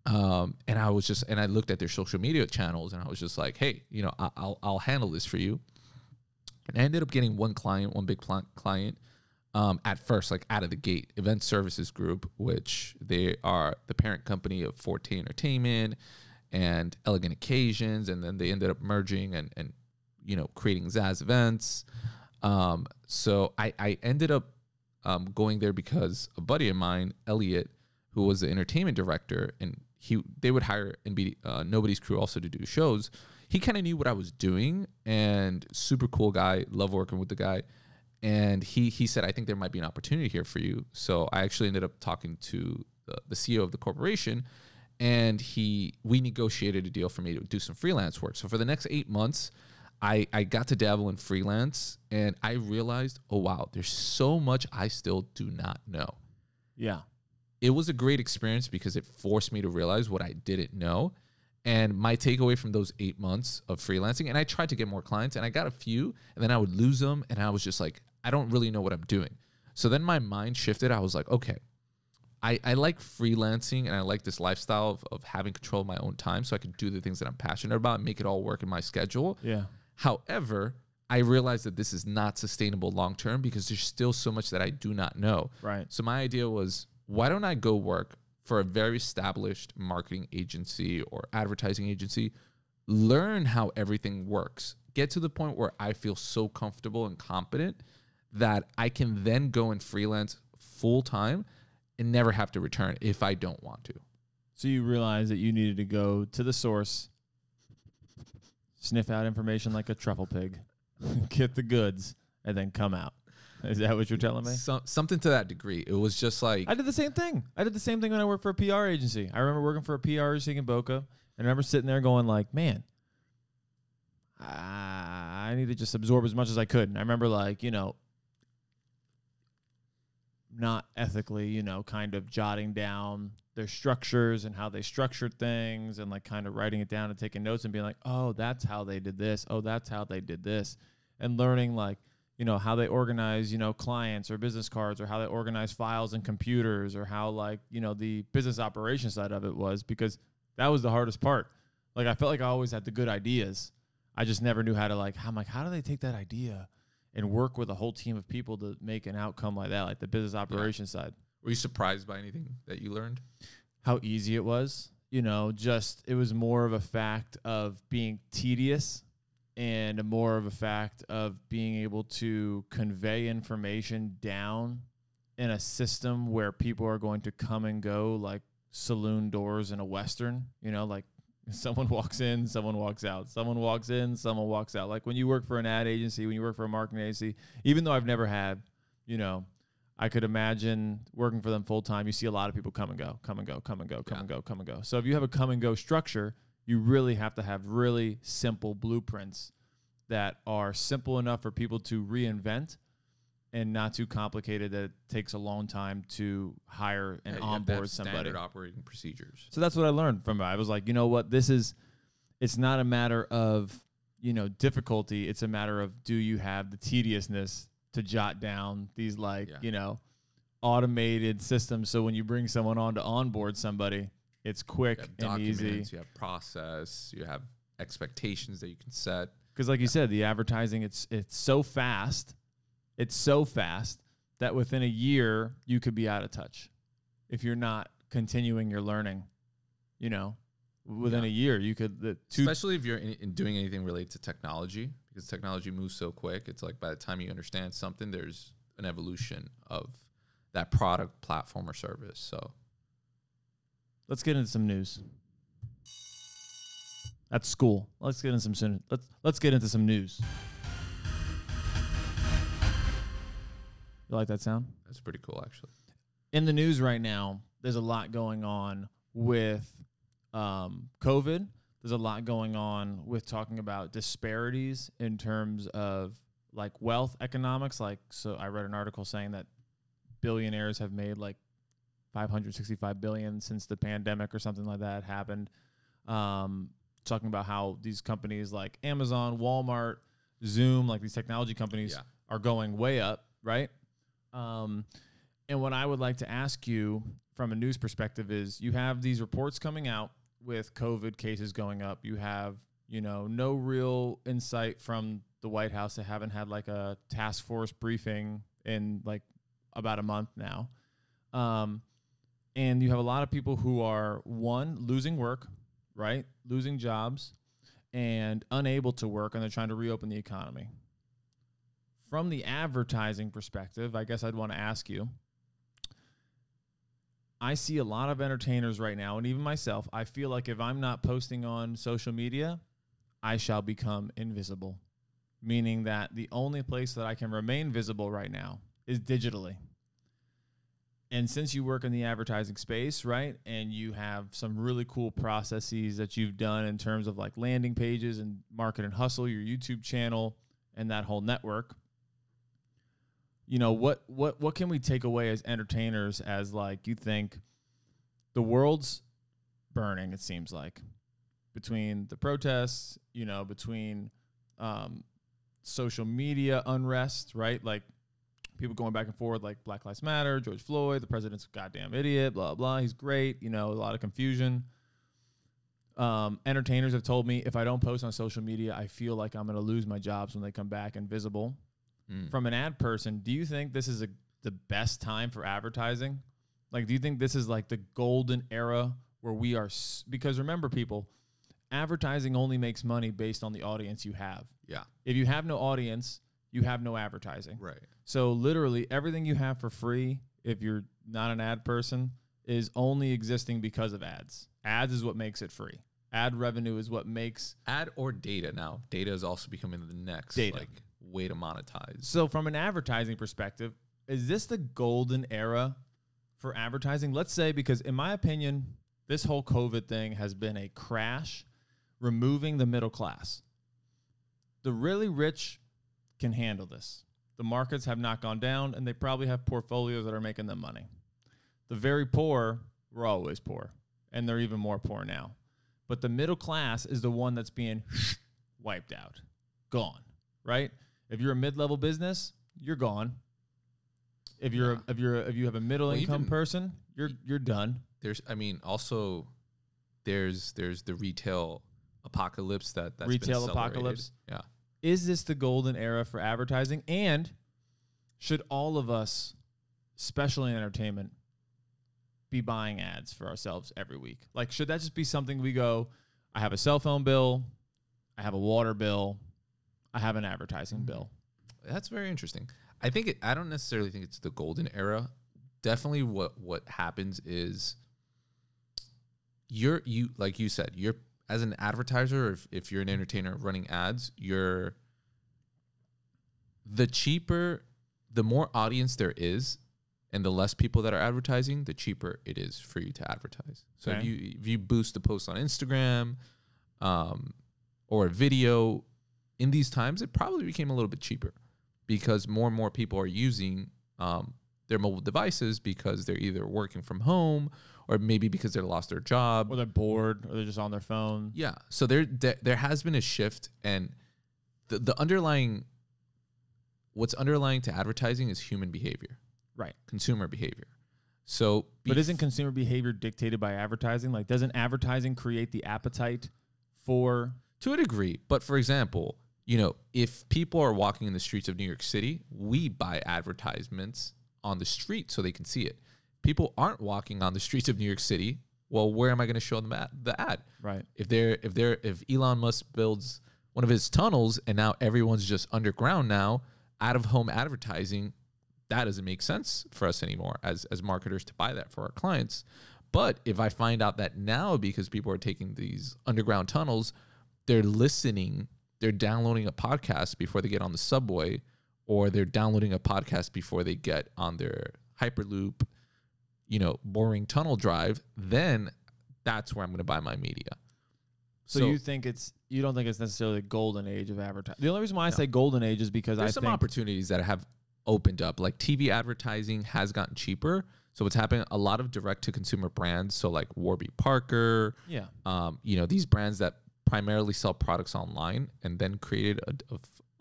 and I looked at their social media channels, and I was just like, hey, I'll handle this for you. And I ended up getting one big client, at first, like out of the gate, Event Services Group, which they are the parent company of Forte Entertainment and Elegant Occasions. And then they ended up merging and creating Zaz Events. So I ended up going there because a buddy of mine, Elliot, who was the entertainment director, and they would hire Nobody's Crew also to do shows. He kind of knew what I was doing, and super cool guy, love working with the guy. And he said, I think there might be an opportunity here for you. So I actually ended up talking to the CEO of the corporation, and we negotiated a deal for me to do some freelance work. So for the next 8 months, I got to dabble in freelance, and I realized, oh, wow, there's so much I still do not know. Yeah. It was a great experience because it forced me to realize what I didn't know. And my takeaway from those 8 months of freelancing, and I tried to get more clients, and I got a few, and then I would lose them, and I was just like, I don't really know what I'm doing. So then my mind shifted. I was like, okay, I like freelancing, and I like this lifestyle of having control of my own time so I can do the things that I'm passionate about and make it all work in my schedule. Yeah. However, I realized that this is not sustainable long-term because there's still so much that I do not know. Right. So my idea was, why don't I go work for a very established marketing agency or advertising agency, learn how everything works, get to the point where I feel so comfortable and competent that I can then go and freelance full-time and never have to return if I don't want to. So you realized that you needed to go to the source, sniff out information like a truffle pig, get the goods, and then come out. Is that what you're telling me? Something to that degree. It was just like... I did the same thing. When I worked for a PR agency. I remember working for a PR agency in Boca, and I remember sitting there going like, man, I need to just absorb as much as I could. And I remember like, not ethically, kind of jotting down their structures and how they structured things, and like kind of writing it down and taking notes and being like, oh, that's how they did this. Oh, that's how they did this. And learning like, how they organize, clients or business cards, or how they organize files and computers, or how like, the business operations side of it was, because that was the hardest part. Like, I felt like I always had the good ideas. I just never knew how to like, how do they take that idea and work with a whole team of people to make an outcome like that, like the business operations side. Were you surprised by anything that you learned? How easy it was, just it was more of a fact of being tedious and more of a fact of being able to convey information down in a system where people are going to come and go like saloon doors in a Western, like someone walks in, someone walks out, someone walks in, someone walks out. Like when you work for an ad agency, when you work for a marketing agency, even though I've never had, I could imagine working for them full time. You see a lot of people come and go, come and go, come and go, come and go, come and go. So if you have a come and go structure, you really have to have really simple blueprints that are simple enough for people to reinvent and not too complicated that it takes a long time to hire and onboard somebody. Standard operating procedures. So that's what I learned from it. I was like, you know what, it's not a matter of, difficulty. It's a matter of, do you have the tediousness to jot down these automated systems. So when you bring someone on to onboard somebody, it's quick and easy. You have process, you have expectations that you can set. Because like you said, the advertising, it's so fast. It's so fast that within a year, you could be out of touch if you're not continuing your learning. Within a year, you could... Especially if you're in doing anything related to technology, because technology moves so quick. It's like by the time you understand something, there's an evolution of that product, platform, or service. So let's get into some news. That's school. Let's get into some news. You like that sound? That's pretty cool, actually. In the news right now, there's a lot going on with COVID. There's a lot going on with talking about disparities in terms of like wealth economics. Like, so I read an article saying that billionaires have made like $565 billion since the pandemic or something like that happened. Talking about how these companies like Amazon, Walmart, Zoom, like these technology companies are going way up, right? And what I would like to ask you from a news perspective is you have these reports coming out with COVID cases going up. You have, no real insight from the White House. They haven't had like a task force briefing in like about a month now. And you have a lot of people who are, one, losing work, right? Losing jobs and unable to work, and they're trying to reopen the economy. From the advertising perspective, I guess I'd want to ask you, I see a lot of entertainers right now, and even myself, I feel like if I'm not posting on social media, I shall become invisible, meaning that the only place that I can remain visible right now is digitally. And since you work in the advertising space, right, and you have some really cool processes that you've done in terms of like landing pages and Market and Hustle, your YouTube channel, and that whole network, what can we take away as entertainers as like you think the world's burning, it seems like, between the protests, between social media unrest, right? Like people going back and forth like Black Lives Matter, George Floyd, the president's a goddamn idiot, blah, blah. He's great. A lot of confusion. Entertainers have told me if I don't post on social media, I feel like I'm going to lose my jobs when they come back invisible. From an ad person, do you think this is the best time for advertising? Like, do you think this is like the golden era where we are? Because remember, people, advertising only makes money based on the audience you have. Yeah. If you have no audience, you have no advertising. Right. So literally everything you have for free, if you're not an ad person, is only existing because of ads. Ads is what makes it free. Ad revenue is what makes... Ad or data now. Data is also becoming the next way to monetize. So from an advertising perspective, is this the golden era for advertising? Let's say, because in my opinion, this whole COVID thing has been a crash, removing the middle class. The really rich can handle this. The markets have not gone down, and they probably have portfolios that are making them money. The very poor were always poor, and they're even more poor now. But the middle class is the one that's being wiped out, gone, right? If you're a mid-level business, you're gone. If you have a middle income person, you're done. There's the retail apocalypse that's retail been apocalypse. Yeah. Is this the golden era for advertising? And should all of us, especially in entertainment, be buying ads for ourselves every week? Like, should that just be something we go, I have a cell phone bill, I have a water bill, I have an advertising bill? That's very interesting. I don't necessarily think it's the golden era. Definitely what happens is you like you said, you're as an advertiser, or if you're an entertainer running ads, the more audience there is and the less people that are advertising, the cheaper it is for you to advertise. So okay. if you boost the post on Instagram or a video, in these times, it probably became a little bit cheaper because more and more people are using their mobile devices because they're either working from home or maybe because they lost their job. Or they're bored or they're just on their phone. Yeah. So there has been a shift, and what's underlying to advertising is human behavior. Right. Consumer behavior. So, but isn't consumer behavior dictated by advertising? Like, doesn't advertising create the appetite for... To a degree. But for example, if people are walking in the streets of New York City, we buy advertisements on the street so they can see it. People aren't walking on the streets of New York City. Well, where am I going to show them the ad? Right. If Elon Musk builds one of his tunnels and now everyone's just underground now, out of home advertising, that doesn't make sense for us anymore as marketers to buy that for our clients. But if I find out that now, because people are taking these underground tunnels, they're downloading a podcast before they get on the subway, or they're downloading a podcast before they get on their Hyperloop, boring tunnel drive, then that's where I'm going to buy my media. So you don't think it's necessarily the golden age of advertising? The only reason why I say golden age is because there's some opportunities that have opened up. Like TV advertising has gotten cheaper. So what's happening, a lot of direct-to-consumer brands, so like Warby Parker, these brands that primarily sell products online and then created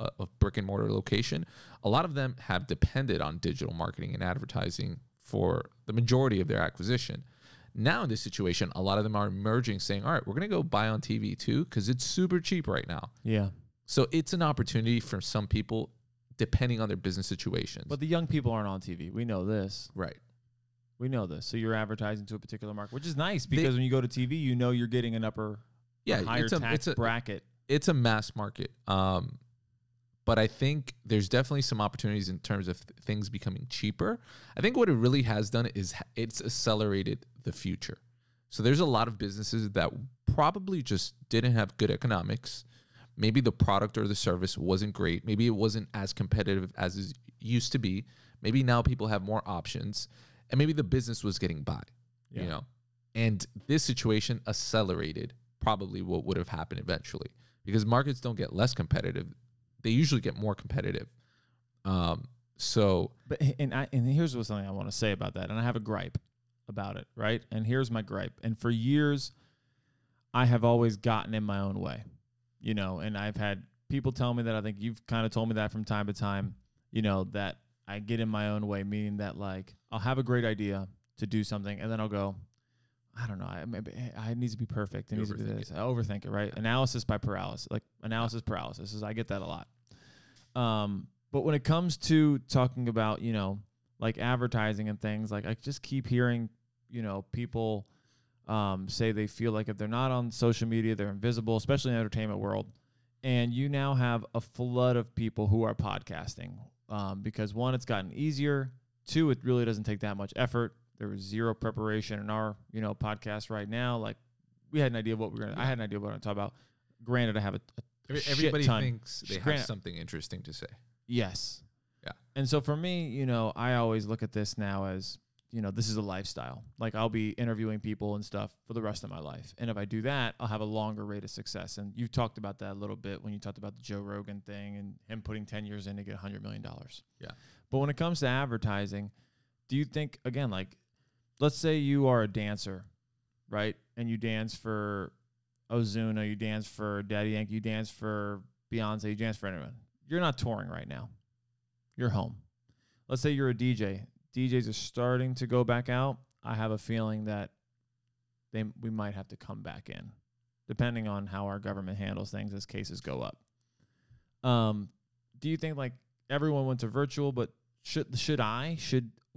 a brick-and-mortar location, a lot of them have depended on digital marketing and advertising for the majority of their acquisition. Now in this situation, a lot of them are emerging saying, all right, we're going to go buy on TV too because it's super cheap right now. Yeah. So it's an opportunity for some people depending on their business situations. But the young people aren't on TV. We know this. Right. We know this. So you're advertising to a particular market, which is nice because when you go to TV, you're getting an higher tax bracket. It's a mass market. But I think there's definitely some opportunities in terms of things becoming cheaper. I think what it really has done is it's accelerated the future. So there's a lot of businesses that probably just didn't have good economics. Maybe the product or the service wasn't great. Maybe it wasn't as competitive as it used to be. Maybe now people have more options. And maybe the business was getting by, And this situation accelerated probably what would have happened eventually. Because markets don't get less competitive. They usually get more competitive. And here's something I want to say about that. And I have a gripe about it, right? And here's my gripe. And for years, I have always gotten in my own way, and I've had people tell me that. I think you've kind of told me that from time to time, that I get in my own way, meaning that like I'll have a great idea to do something and then I'll go, I don't know, I need to be perfect. It needs to be this. I overthink it, right? Analysis paralysis. I get that a lot. But when it comes to talking about, like advertising and things, like I just keep hearing, people say they feel like if they're not on social media, they're invisible, especially in the entertainment world. And you now have a flood of people who are podcasting because one, it's gotten easier. Two, it really doesn't take that much effort. There was zero preparation in our, podcast right now. Like we had an idea of what I had an idea of what we're going to talk about. Granted, I have everybody thinks they have something interesting to say. Yes. Yeah. And so for me, I always look at this now as, this is a lifestyle. Like I'll be interviewing people and stuff for the rest of my life. And if I do that, I'll have a longer rate of success. And you talked about that a little bit when you talked about the Joe Rogan thing and him putting 10 years in to get $100 million. Yeah. But when it comes to advertising, do you think, again, like, let's say you are a dancer, right? And you dance for Ozuna, you dance for Daddy Yankee, you dance for Beyonce, you dance for anyone. You're not touring right now. You're home. Let's say you're a DJ. DJs are starting to go back out. I have a feeling that we might have to come back in, depending on how our government handles things as cases go up. Do you think like everyone went to virtual, but should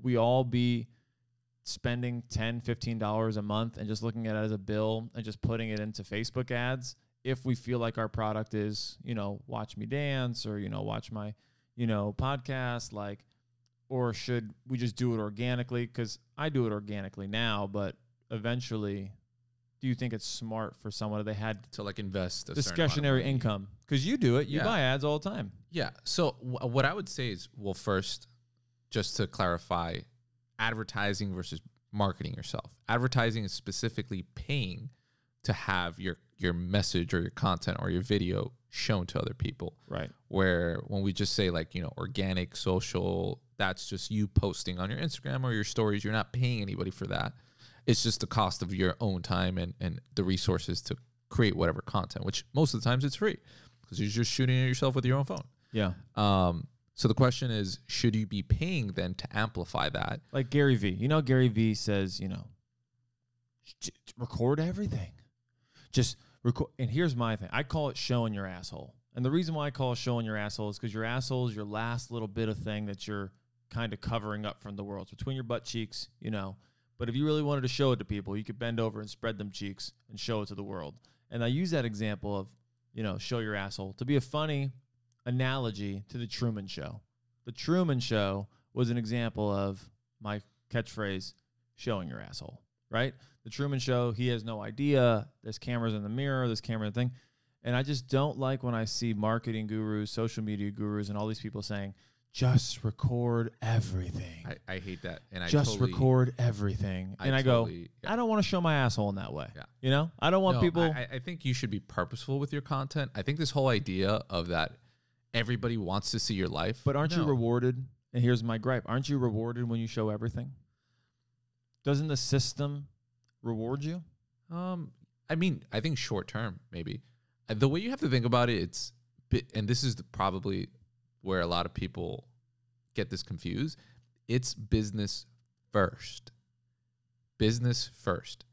we all be spending $10, $15 a month and just looking at it as a bill and just putting it into Facebook ads if we feel like our product is, watch me dance or, watch my, podcast, like, or should we just do it organically? Because I do it organically now, but eventually, do you think it's smart for someone if they had to like invest discretionary income? Because you do it. You buy ads all the time. Yeah. So what I would say is, well, first, just to clarify, advertising versus marketing yourself. Advertising is specifically paying to have your message or your content or your video shown to other people. Right. Where when we just say like, organic, social, that's just you posting on your Instagram or your stories. You're not paying anybody for that. It's just the cost of your own time and the resources to create whatever content, which most of the times it's free because you're just shooting it yourself with your own phone. Yeah. So the question is, should you be paying then to amplify that? Like Gary Vee. Gary Vee says, record everything. Just record. And here's my thing. I call it showing your asshole. And the reason why I call it showing your asshole is because your asshole is your last little bit of thing that you're kind of covering up from the world. It's between your butt cheeks, But if you really wanted to show it to people, you could bend over and spread them cheeks and show it to the world. And I use that example of, show your asshole to be a funny analogy to the Truman Show. The Truman Show was an example of my catchphrase, showing your asshole, right? The Truman Show, he has no idea. There's cameras in the mirror, there's camera in the thing. And I just don't like when I see marketing gurus, social media gurus, and all these people saying, just record everything. I hate that. And I just record everything. And I go, I don't want to show my asshole in that way. Yeah. You know, I don't want people. I think you should be purposeful with your content. I think this whole idea of that everybody wants to see your life. But aren't you rewarded? And here's my gripe. Aren't you rewarded when you show everything? Doesn't the system reward you? I mean, I think short term, maybe. The way you have to think about it, and this is probably where a lot of people get this confused. It's business first. Business first.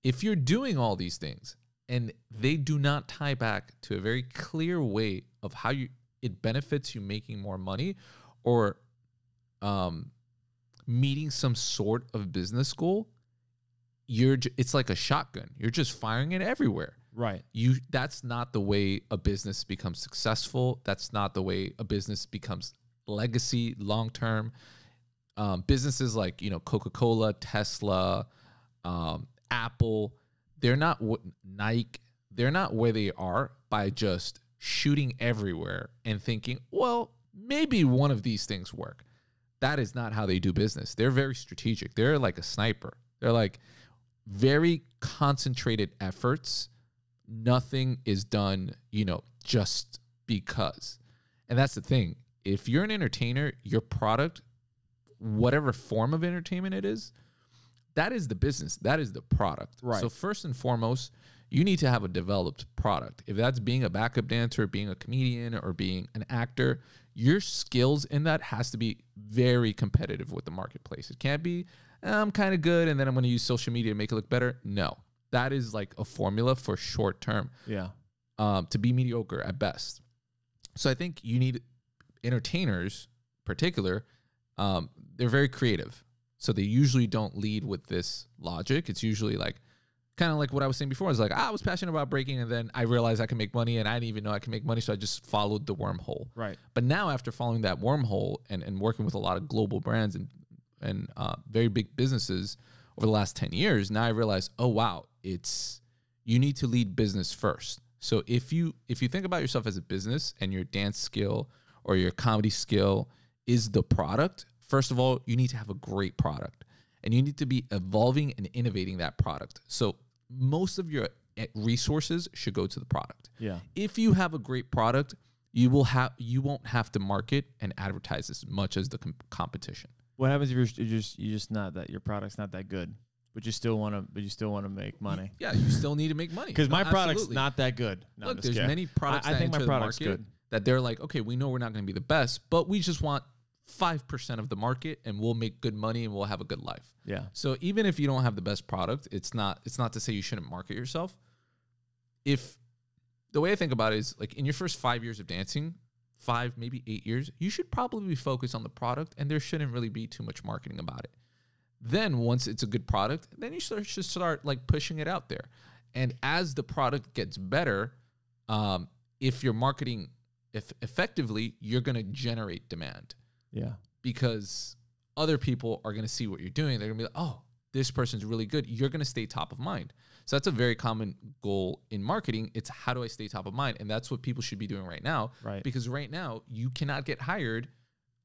If you're doing all these things and they do not tie back to a very clear way of how it benefits you making more money or meeting some sort of business goal, it's like a shotgun. You're just firing it everywhere. Right. That's not the way a business becomes successful. That's not the way a business becomes legacy long-term. Businesses like, Coca-Cola, Tesla, Apple, they're not Nike. They're not where they are by just shooting everywhere and thinking, well, maybe one of these things work. That is not how they do business. They're very strategic. They're like a sniper. They're like very concentrated efforts. Nothing is done, just because. And that's the thing. If you're an entertainer, your product, whatever form of entertainment it is, that is the business. That is the product. Right. So first and foremost, you need to have a developed product. If that's being a backup dancer, being a comedian, or being an actor, your skills in that has to be very competitive with the marketplace. It can't be, I'm kind of good, and then I'm going to use social media to make it look better. No. That is like a formula for short term. Yeah. To be mediocre at best. So I think you need entertainers, in particular, they're very creative. So they usually don't lead with this logic. It's usually like, kind of like what I was saying before. It's like, I was passionate about breaking, and then I realized I can make money, and I didn't even know I can make money, so I just followed the wormhole. Right. But now after following that wormhole and working with a lot of global brands and very big businesses over the last 10 years, now I realize, oh, wow, you need to lead business first. So if you think about yourself as a business and your dance skill or your comedy skill is the product, first of all, you need to have a great product. And you need to be evolving and innovating that product. So most of your resources should go to the product. Yeah. If you have a great product, you won't have to market and advertise as much as the competition. What happens if you're just not that, your product's not that good, but you still want to make money? Yeah, you still need to make money. Because my product's not that good. No, look, there's many products I think my product's good. That they're like, okay, we know we're not going to be the best, but we just want 5% of the market, and we'll make good money, and we'll have a good life. Yeah. So even if you don't have the best product, it's not to say you shouldn't market yourself. If the way I think about it is like in your first 5 years of dancing, 5, maybe 8 years, you should probably focus on the product, and there shouldn't really be too much marketing about it. Then once it's a good product, then you should start like pushing it out there. And as the product gets better, if you're marketing effectively, you're going to generate demand. Yeah. Because other people are going to see what you're doing. They're going to be like, oh, this person's really good. You're going to stay top of mind. So that's a very common goal in marketing. It's how do I stay top of mind? And that's what people should be doing right now. Right. Because right now you cannot get hired.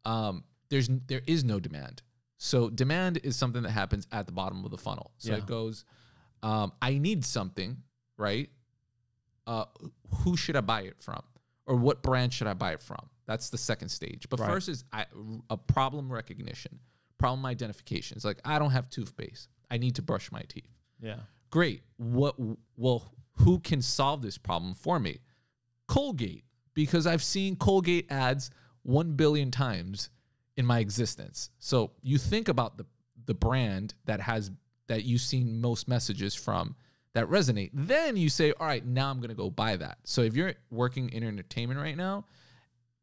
There is no demand. So demand is something that happens at the bottom of the funnel. So it goes, I need something, right? Who should I buy it from? Or what brand should I buy it from? That's the second stage. But first is a problem recognition, problem identification. It's like, I don't have toothpaste. I need to brush my teeth. Yeah. Great. Who can solve this problem for me? Colgate, because I've seen Colgate ads 1 billion times in my existence. So you think about the brand that you've seen most messages from that resonate. Then you say, all right, now I'm going to go buy that. So if you're working in entertainment right now,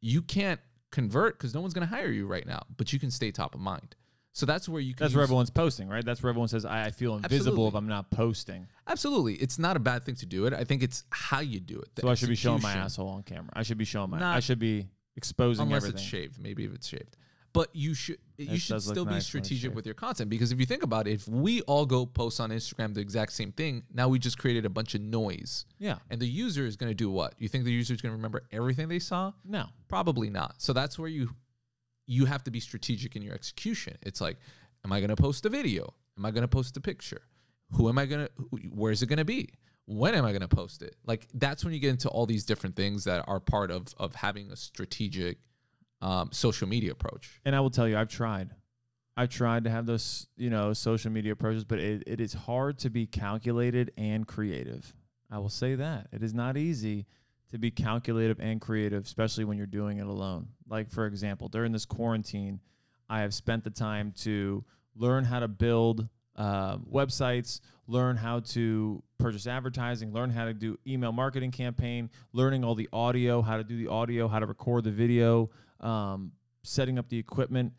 you can't convert because no one's going to hire you right now, but you can stay top of mind. So that's where you can. That's where everyone's posting, right? That's where everyone says, I feel invisible if I'm not posting. Absolutely. It's not a bad thing to do it. I think it's how you do it. So I should be showing my asshole on camera. I should be showing I should be exposing unless everything. It's shaved. Maybe if it's shaved. But you should still be strategic with your content, because if you think about it, if we all go post on Instagram the exact same thing, now we just created a bunch of noise. Yeah. And the user is going to do what? You think the user is going to remember everything they saw? No. Probably not. So that's where you have to be strategic in your execution. It's like, am I going to post a video? Am I going to post a picture? Where's it going to be? When am I going to post it? Like, that's when you get into all these different things that are part of having a strategic social media approach. And I will tell you, I've tried to have those, social media approaches, but it is hard to be calculated and creative. I will say that. It is not easy to be calculative and creative, especially when you're doing it alone. Like, for example, during this quarantine, I have spent the time to learn how to build websites, learn how to purchase advertising, learn how to do email marketing campaign, learning all the audio, how to do the audio, how to record the video, setting up the equipment.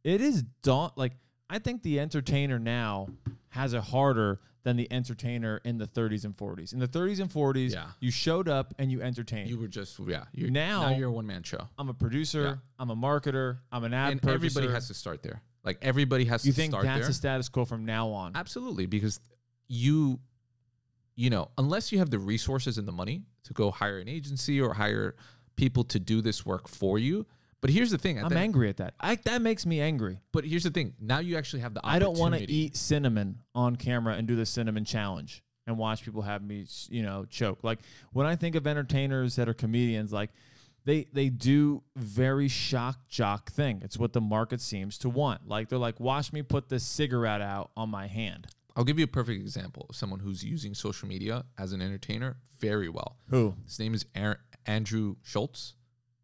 It is I think the entertainer now has it harder than the entertainer in the 30s and 40s. In the 30s and 40s, you showed up and you entertained. You were just, now you're a one-man show. I'm a producer. I'm a marketer. I'm an ad purchaser. Everybody has to start there. Like, everybody has to start there. You think that's the status quo from now on? Absolutely, because unless you have the resources and the money to go hire an agency or hire people to do this work for you. But here's the thing. I'm angry at that. That makes me angry. But here's the thing. Now you actually have the opportunity. I don't want to eat cinnamon on camera and do the cinnamon challenge and watch people have me, choke. Like, when I think of entertainers that are comedians, like, they do very shock jock thing. It's what the market seems to want. Like, they're like, watch me put this cigarette out on my hand. I'll give you a perfect example of someone who's using social media as an entertainer very well. Who? His name is Andrew Schultz,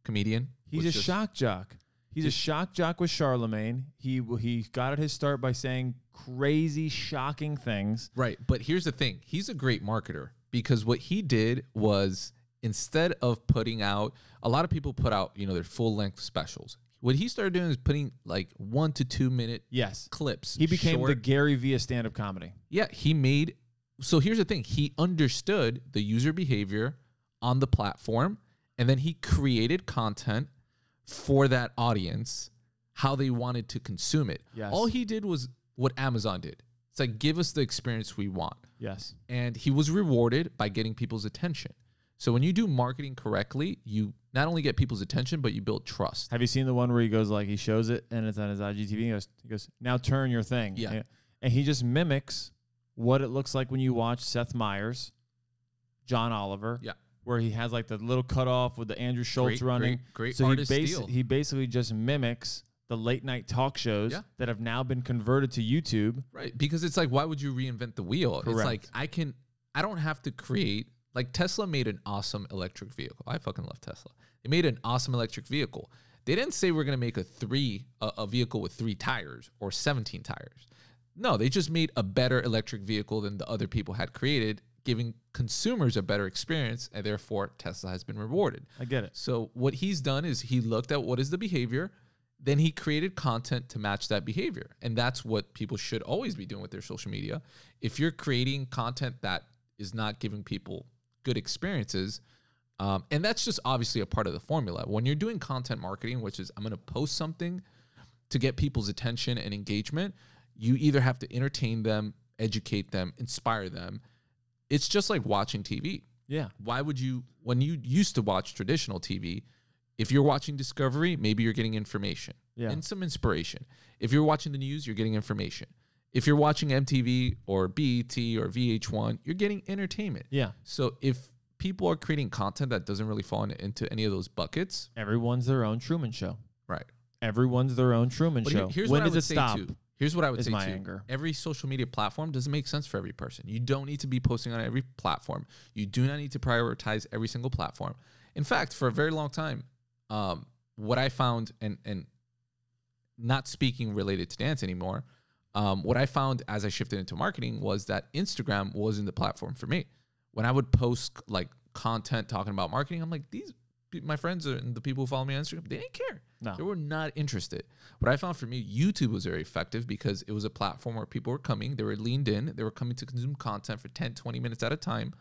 comedian. He's a shock jock. He's a shock jock with Charlemagne. He got his start by saying crazy, shocking things. Right. But here's the thing. He's a great marketer, because what he did was, instead of putting out, a lot of people put out, their full-length specials. What he started doing is putting like 1 to 2 minute clips. He became the Gary Vee of stand-up comedy. Yeah, so here's the thing. He understood the user behavior on the platform, and then he created content for that audience, how they wanted to consume it. Yes. All he did was what Amazon did. It's like, give us the experience we want. Yes. And he was rewarded by getting people's attention. So when you do marketing correctly, you not only get people's attention, but you build trust. Have you seen the one where he goes, like, he shows it and it's on his IGTV? He goes, now turn your thing. Yeah. And he just mimics what it looks like when you watch Seth Meyers, John Oliver. Yeah. Where he has like the little cutoff with the Andrew Schultz running. Great so artist steal. He basically just mimics the late night talk shows that have now been converted to YouTube. Right. Because it's like, why would you reinvent the wheel? Correct. It's like, I don't have to create, like, Tesla made an awesome electric vehicle. I fucking love Tesla. They made an awesome electric vehicle. They didn't say we're going to make a vehicle with 3 tires or 17 tires. No, they just made a better electric vehicle than the other people had created, giving consumers a better experience, and therefore Tesla has been rewarded. I get it. So what he's done is he looked at what is the behavior, then he created content to match that behavior. And that's what people should always be doing with their social media. If you're creating content that is not giving people good experiences, and that's just obviously a part of the formula. When you're doing content marketing, which is I'm going to post something to get people's attention and engagement, you either have to entertain them, educate them, inspire them. It's just like watching TV. Yeah. Why would you, when you used to watch traditional TV, if you're watching Discovery, maybe you're getting information and some inspiration. If you're watching the news, you're getting information. If you're watching MTV or BET or VH1, you're getting entertainment. Yeah. So if people are creating content that doesn't really fall into any of those buckets, everyone's their own Truman Show. Right. Everyone's their own Truman Show. When does it stop? Here's what I would say my too. Anger. Every social media platform doesn't make sense for every person. You don't need to be posting on every platform. You do not need to prioritize every single platform. In fact, for a very long time, what I found, and not speaking related to dance anymore, what I found as I shifted into marketing was that Instagram wasn't the platform for me. When I would post like content talking about marketing, I'm like, my friends and the people who follow me on Instagram, they didn't care. No. They were not interested. What I found for me, YouTube was very effective because it was a platform where people were coming, they were leaned in, they were coming to consume content for 10, 20 minutes at a time,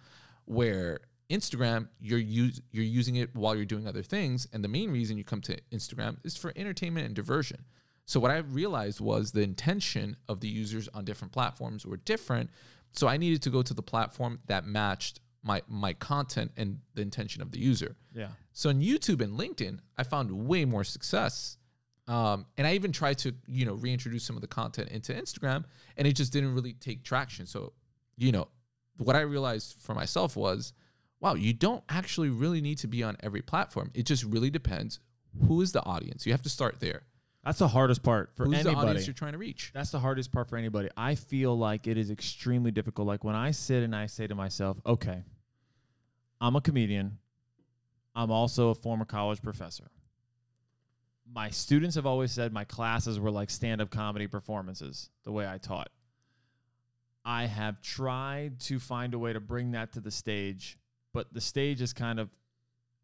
where Instagram, you're using it while you're doing other things. And the main reason you come to Instagram is for entertainment and diversion. So what I realized was the intention of the users on different platforms were different. So I needed to go to the platform that matched my content and the intention of the user. Yeah. So on YouTube and LinkedIn, I found way more success. And I even tried to, reintroduce some of the content into Instagram, and it just didn't really take traction. So, what I realized for myself was, wow, you don't actually really need to be on every platform. It just really depends who is the audience. You have to start there. That's the hardest part for Who's anybody. The audience you're trying to reach? That's the hardest part for anybody. I feel like it is extremely difficult. Like when I sit and I say to myself, okay, I'm a comedian. I'm also a former college professor. My students have always said my classes were like stand-up comedy performances, the way I taught. I have tried to find a way to bring that to the stage, but the stage is kind of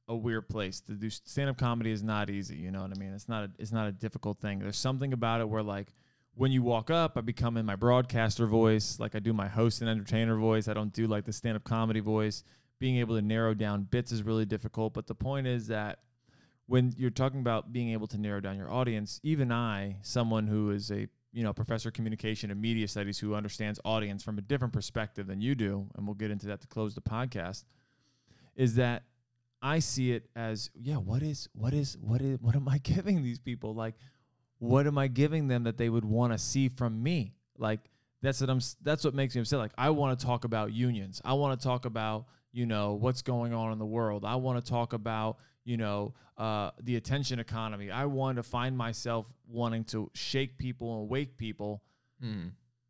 a weird place. To do stand-up comedy is not easy, you know what I mean? It's not a difficult thing. There's something about it where, like, when you walk up, I become in my broadcaster voice, like I do my host and entertainer voice. I don't do like the stand-up comedy voice. Being able to narrow down bits is really difficult, but the point is that when you're talking about being able to narrow down your audience, even I, someone who is a professor of communication and media studies who understands audience from a different perspective than you do, and we'll get into that to close the podcast, is that I see it as, what am I giving these people? Like, what am I giving them that they would want to see from me? Like, that's what makes me upset. Like, I want to talk about unions. I want to talk about, what's going on in the world. I want to talk about, the attention economy. I want to find myself wanting to shake people and wake people.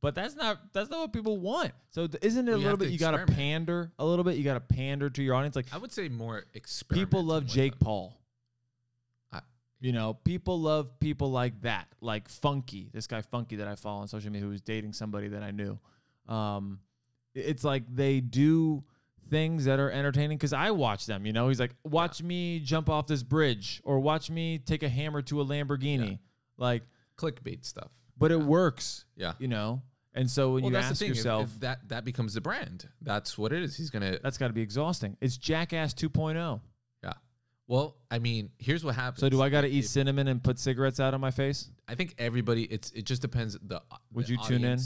But that's not what people want. So isn't it a little bit, you got to pander a little bit? You got to pander to your audience. Like, I would say more experiment. People love Jake Paul. People love people like that, like Funky, this guy Funky that I follow on social media who was dating somebody that I knew. It's like they do things that are entertaining because I watch them, He's like, watch me jump off this bridge or watch me take a hammer to a Lamborghini. Like clickbait stuff. But it works. Yeah. And so when you ask yourself, if that becomes the brand, that's what it is. That's got to be exhausting. It's Jackass 2.0. Yeah. Well, I mean, here's what happens. So do I got to eat cinnamon and put cigarettes out on my face? I think everybody, it just depends. Would you tune in?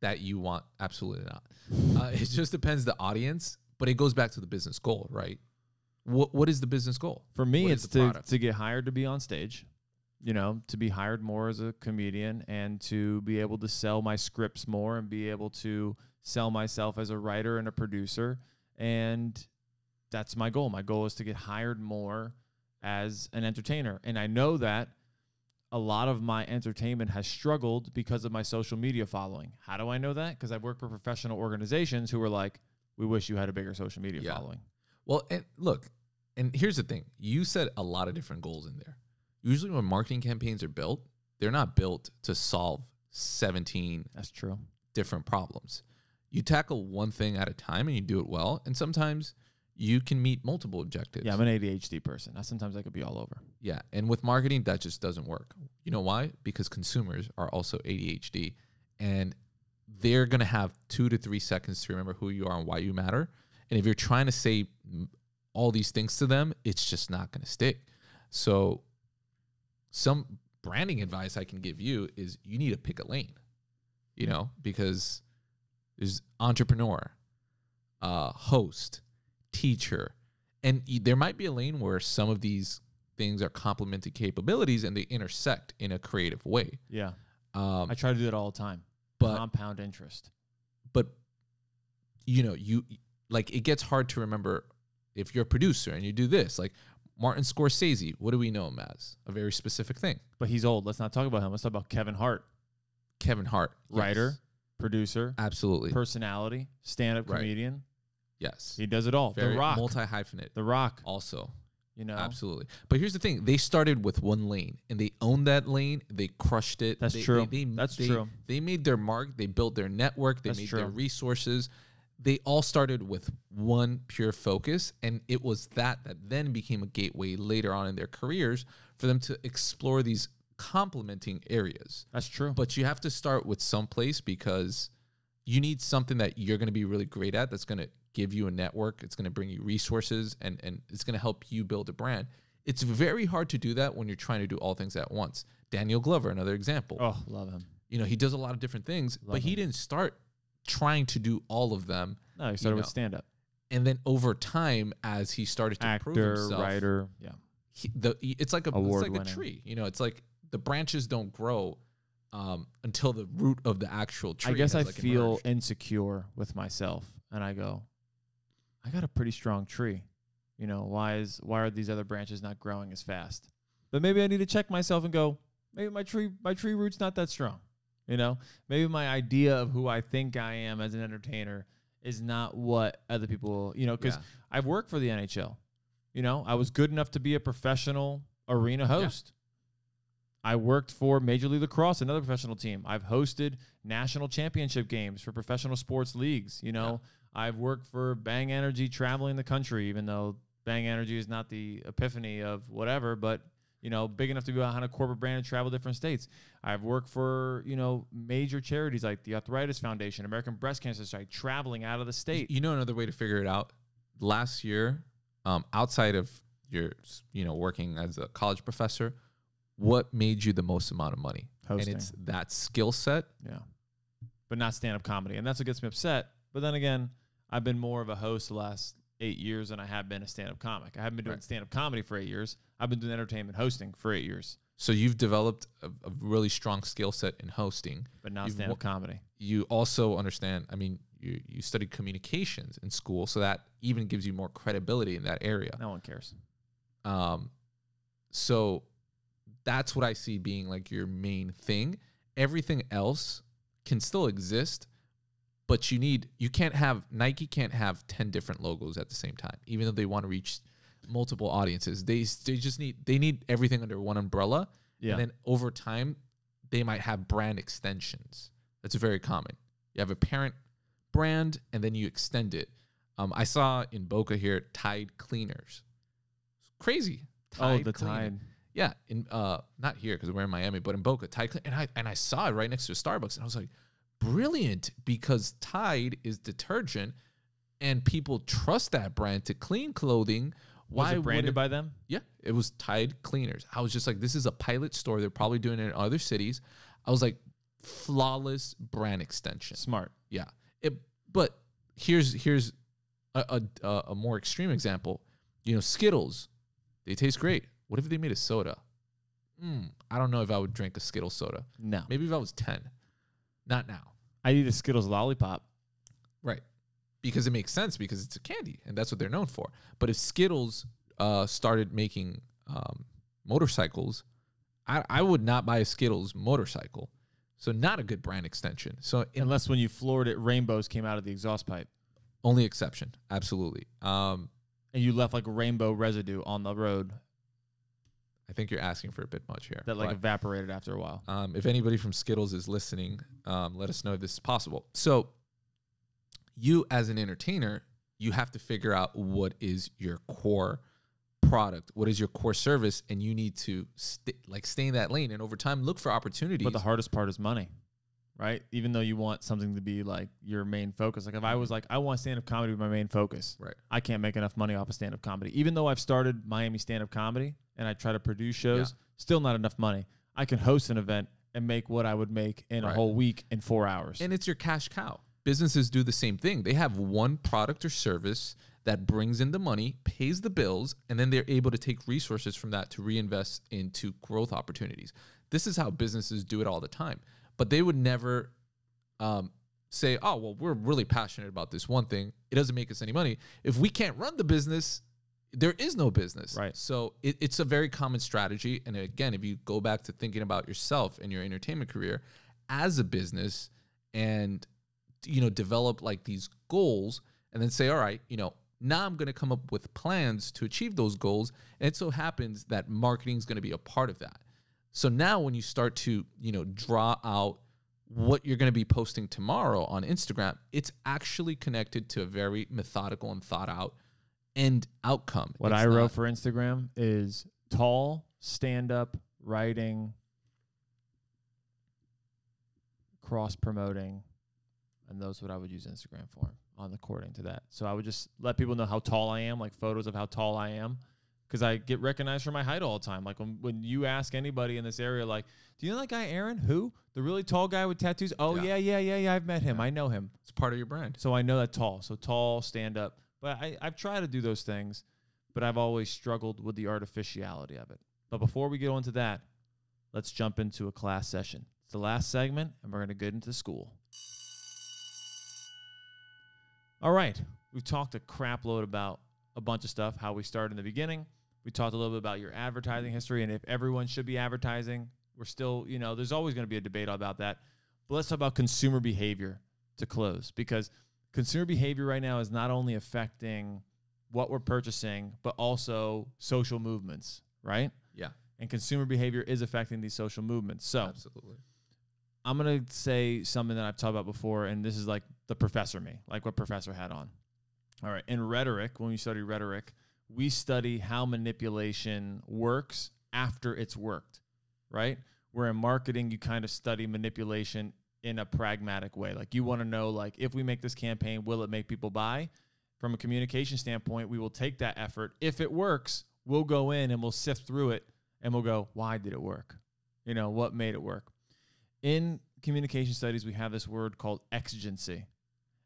That you want? Absolutely not. It just depends the audience, but it goes back to the business goal, right? What is the business goal? For me, it's to get hired to be on stage. To be hired more as a comedian and to be able to sell my scripts more and be able to sell myself as a writer and a producer. And that's my goal. My goal is to get hired more as an entertainer. And I know that a lot of my entertainment has struggled because of my social media following. How do I know that? Because I've worked for professional organizations who were like, we wish you had a bigger social media following. Well, and look, and here's the thing. You said a lot of different goals in there. Usually when marketing campaigns are built, they're not built to solve 17 different problems. You tackle one thing at a time and you do it well. And sometimes you can meet multiple objectives. Yeah, I'm an ADHD person. Sometimes I could be all over. Yeah. And with marketing, that just doesn't work. You know why? Because consumers are also ADHD and they're going to have 2 to 3 seconds to remember who you are and why you matter. And if you're trying to say all these things to them, it's just not going to stick. So some branding advice I can give you is you need to pick a lane, because there's entrepreneur, host, teacher, and there might be a lane where some of these things are complementary capabilities and they intersect in a creative way. Yeah. I try to do that all the time. But compound interest. But, you like it gets hard to remember if you're a producer and you do this, like Martin Scorsese, what do we know him as? A very specific thing. But he's old. Let's not talk about him. Let's talk about Kevin Hart. Kevin Hart. Writer, yes. Producer. Absolutely. Personality, stand-up comedian. Yes. He does it all. Very The Rock. Multi-hyphenate. The Rock. Also. Absolutely. But here's the thing. They started with one lane and they owned that lane. They crushed it. That's true. That's true. They made their mark. They built their network. They made their resources. They all started with one pure focus, and it was that then became a gateway later on in their careers for them to explore these complementing areas. That's true. But you have to start with some place because, you need something that you're going to be really great at that's going to give you a network. It's going to bring you resources, and it's going to help you build a brand. It's very hard to do that when you're trying to do all things at once. Daniel Glover, another example. Oh, love him. You know, he does a lot of different things, but he didn't start trying to do all of them. No, he started with stand-up. And then over time, as he started to prove himself, writer, it's like a tree. You know, it's like the branches don't grow until the root of the actual tree. I guess I feel insecure with myself, and I go, I got a pretty strong tree. You know, why are these other branches not growing as fast? But maybe I need to check myself and go, maybe my tree root's not that strong. You know, maybe my idea of who I think I am as an entertainer is not what other people, you know, because I've worked for the NHL. You know, I was good enough to be a professional arena host. I worked for Major League Lacrosse, another professional team. I've hosted national championship games for professional sports leagues. You know, I've worked for Bang Energy traveling the country, even though Bang Energy is not the epiphany of whatever, but, you know, big enough to be behind a corporate brand and travel different states. I've worked for, you know, major charities like the Arthritis Foundation, American Breast Cancer Society, traveling out of the state. You know, another way to figure it out, last year, outside of your, you know, working as a college professor, what made you the most amount of money? Hosting. And it's that skill set. Yeah. But not stand-up comedy. And that's what gets me upset. But then again, I've been more of a host the last 8 years than I have been a stand-up comic. I haven't been doing stand-up comedy for 8 years. I've been doing entertainment hosting for 8 years. So you've developed a really strong skill set in hosting. But not stand-up comedy. You also understand, I mean, you studied communications in school, so that even gives you more credibility in that area. No one cares. So that's what I see being like your main thing. Everything else can still exist, but Nike can't have 10 different logos at the same time, even though they want to reach multiple audiences. They need everything under one umbrella. Yeah. And then over time, they might have brand extensions. That's very common. You have a parent brand, and then you extend it. I saw in Boca here, Tide Cleaners. Crazy. Tide Tide. Yeah, in not here because we're in Miami, but in Boca, Tide Cleaners. And I saw it right next to a Starbucks, and I was like, brilliant, because Tide is detergent, and people trust that brand to clean clothing. Was it branded by them? Yeah, it was Tide Cleaners. I was just like, this is a pilot store. They're probably doing it in other cities. I was like, flawless brand extension. Smart. Yeah. But here's a more extreme example. You know, Skittles, they taste great. What if they made a soda? I don't know if I would drink a Skittles soda. No. Maybe if I was 10. Not now. I'd eat a Skittles lollipop. Right. Because it makes sense, because it's a candy, and that's what they're known for. But if Skittles started making motorcycles, I would not buy a Skittles motorcycle. So not a good brand extension. So unless when you floored it, rainbows came out of the exhaust pipe. Only exception. Absolutely. And you left like rainbow residue on the road. I think you're asking for a bit much here. That evaporated after a while. If anybody from Skittles is listening, let us know if this is possible. So you as an entertainer, you have to figure out what is your core product, what is your core service, and you need to stay in that lane, and over time look for opportunities. But the hardest part is money, right? Even though you want something to be like your main focus. Like if I was like, I want stand-up comedy to be my main focus, right? I can't make enough money off of stand-up comedy. Even though I've started Miami stand-up comedy and I try to produce shows, still not enough money. I can host an event and make what I would make in a whole week in 4 hours. And it's your cash cow. Businesses do the same thing. They have one product or service that brings in the money, pays the bills, and then they're able to take resources from that to reinvest into growth opportunities. This is how businesses do it all the time. But they would never say, oh, well, we're really passionate about this one thing. It doesn't make us any money. If we can't run the business, there is no business. Right. So it's a very common strategy. And again, if you go back to thinking about yourself and your entertainment career as a business and, you know, develop like these goals and then say, all right, you know, now I'm going to come up with plans to achieve those goals. And it so happens that marketing is going to be a part of that. So now when you start to, you know, draw out what you're going to be posting tomorrow on Instagram, it's actually connected to a very methodical and thought out end outcome. What I wrote for Instagram is tall, stand-up, writing, cross-promoting, And that's what I would use Instagram for according to that. So I would just let people know how tall I am, like photos of how tall I am, because I get recognized for my height all the time. Like when you ask anybody in this area, like, do you know that guy Aaron? Who? The really tall guy with tattoos? Oh, yeah. I've met him. I know him. It's part of your brand. So I know that tall. So tall, stand up. But I've tried to do those things, but I've always struggled with the artificiality of it. But before we go into that, let's jump into a class session. It's the last segment, and we're going to get into school. All right. We've talked a crap load about a bunch of stuff, how we started in the beginning. We talked a little bit about your advertising history and if everyone should be advertising. We're still, there's always going to be a debate about that. But let's talk about consumer behavior to close, because consumer behavior right now is not only affecting what we're purchasing, but also social movements, right? Yeah. And consumer behavior is affecting these social movements. So absolutely. I'm going to say something that I've talked about before, and this is like the professor me, like what professor had on. All right. In rhetoric, when we study rhetoric, we study how manipulation works after it's worked, right? Where in marketing, you kind of study manipulation in a pragmatic way. Like you want to know, like, if we make this campaign, will it make people buy? From a communication standpoint, we will take that effort. If it works, we'll go in and we'll sift through it and we'll go, why did it work? What made it work? In communication studies, we have this word called exigency.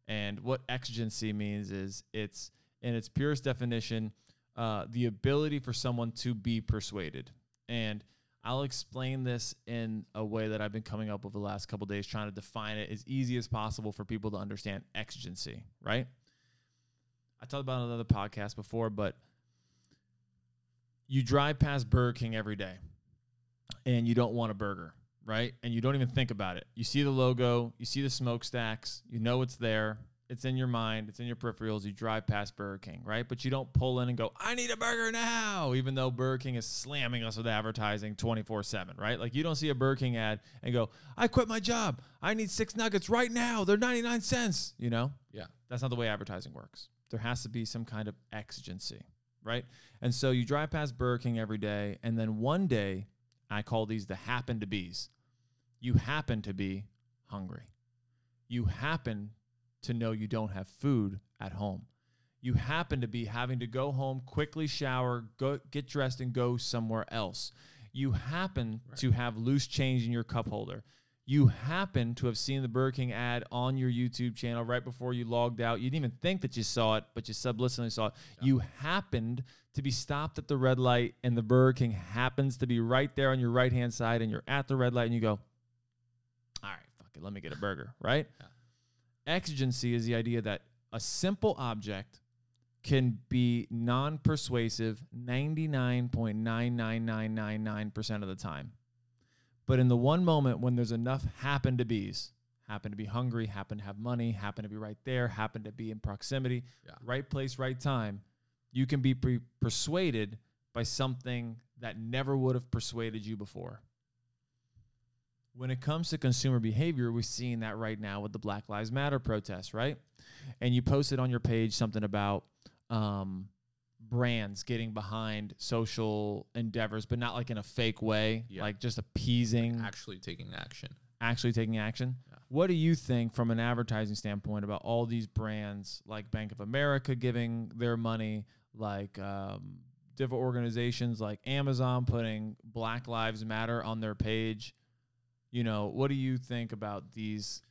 And what exigency means is it's, in its purest definition, the ability for someone to be persuaded. And I'll explain this in a way that I've been coming up with the last couple of days, trying to define it as easy as possible for people to understand exigency, right? I talked about it on another podcast before, but you drive past Burger King every day and you don't want a burger, right? And you don't even think about it. You see the logo, you see the smokestacks, you know it's there. It's in your mind. It's in your peripherals. You drive past Burger King, right? But you don't pull in and go, I need a burger now, even though Burger King is slamming us with advertising 24/7, right? Like you don't see a Burger King ad and go, I quit my job. I need 6 nuggets right now. They're 99 cents, Yeah. That's not the way advertising works. There has to be some kind of exigency, right? And so you drive past Burger King every day, and then one day, I call these the happen to be's. You happen to be hungry. You happen to know you don't have food at home. You happen to be having to go home, quickly shower, go get dressed, and go somewhere else. You happen to have loose change in your cup holder. You happen to have seen the Burger King ad on your YouTube channel right before you logged out. You didn't even think that you saw it, but you subliminally saw it. Yeah. You happened to be stopped at the red light, and the Burger King happens to be right there on your right-hand side, and you're at the red light, and you go, all right, fuck it, let me get a burger, right? Yeah. Exigency is the idea that a simple object can be non-persuasive 99.99999% of the time. But in the one moment when there's enough happen to be hungry, happen to have money, happen to be right there, happen to be in proximity, right place, right time, you can be persuaded by something that never would have persuaded you before. When it comes to consumer behavior, we're seeing that right now with the Black Lives Matter protests, right? And you posted on your page something about brands getting behind social endeavors, but not like in a fake way, like just appeasing. Like actually taking action. Yeah. What do you think from an advertising standpoint about all these brands like Bank of America giving their money, like different organizations like Amazon putting Black Lives Matter on their page? What do you think about these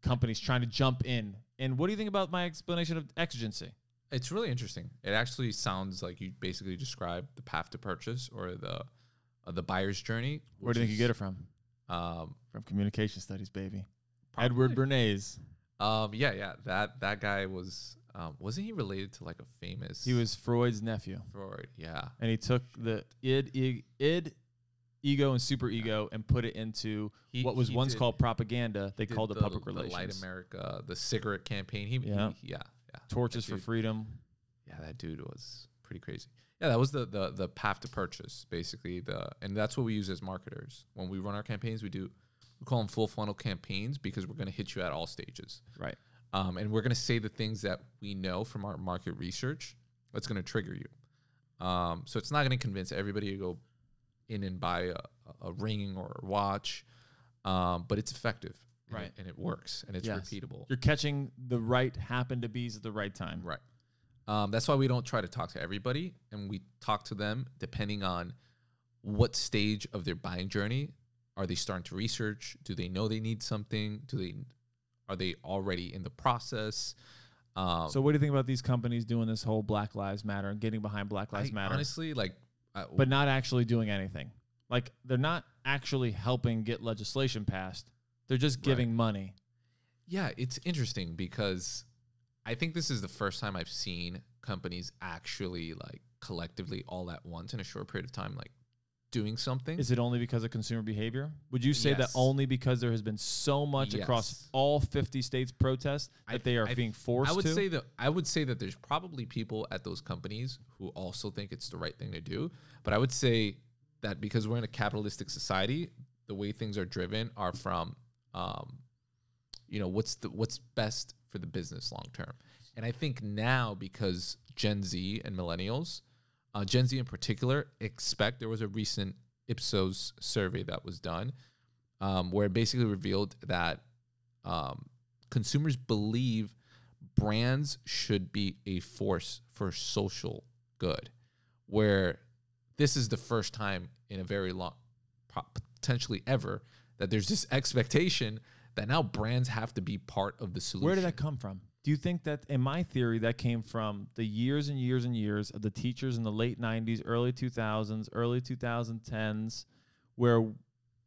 companies trying to jump in? And what do you think about my explanation of exigency? It's really interesting. It actually sounds like you basically described the path to purchase or the buyer's journey. Where do you think you get it from? From communication studies, baby. Probably. Edward Bernays. Yeah. That guy was wasn't he related to like a famous? He was Freud's nephew. Freud, yeah. And he took the id, ego, and superego and put it into what was once called propaganda. They called it public relations. The Light America, the cigarette campaign. Yeah. Torches for freedom. Yeah, that dude was pretty crazy. Yeah, that was the path to purchase, basically. And that's what we use as marketers. When we run our campaigns, we call them full funnel campaigns because we're going to hit you at all stages. Right. And we're going to say the things that we know from our market research that's going to trigger you. So it's not going to convince everybody to go in and buy a ring or a watch, but it's effective. and it works, and it's repeatable. You're catching the right happen to be's at the right time. Right. That's why we don't try to talk to everybody, and we talk to them depending on what stage of their buying journey. Are they starting to research? Do they know they need something? Are they already in the process? So what do you think about these companies doing this whole Black Lives Matter and getting behind Black Lives Matter? Honestly, but not actually doing anything. Like, they're not actually helping get legislation passed. They're just giving money. Yeah, it's interesting because I think this is the first time I've seen companies actually collectively all at once in a short period of time, doing something. Is it only because of consumer behavior? Would you say that only because there has been so much across all 50 states protests that they are being forced to? I would say that there's probably people at those companies who also think it's the right thing to do. But I would say that because we're in a capitalistic society, the way things are driven are from, what's best for the business long term. And I think now, because Gen Z and millennials, Gen Z in particular, there was a recent Ipsos survey that was done where it basically revealed that consumers believe brands should be a force for social good, where this is the first time in a very long, potentially ever, that there's this expectation that now brands have to be part of the solution. Where did that come from? Do you think that, in my theory, that came from the years and years and years of the teachers in the late 90s, early 2000s, early 2010s, where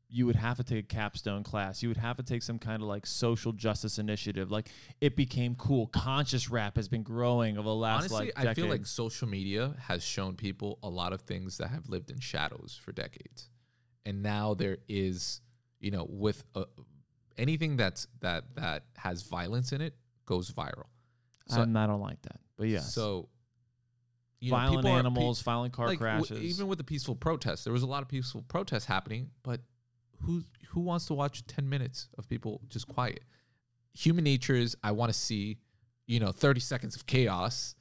you would have to take a capstone class. You would have to take some kind of social justice initiative. It became cool. Conscious rap has been growing over the last decade. I feel like social media has shown people a lot of things that have lived in shadows for decades. And now there is, with anything that has violence in it, goes viral. So I don't like that, but yes. So, violent animals, violent car crashes. Even with the peaceful protests, there was a lot of peaceful protests happening, but who wants to watch 10 minutes of people just quiet? Human nature is, I want to see, 30 seconds of chaos,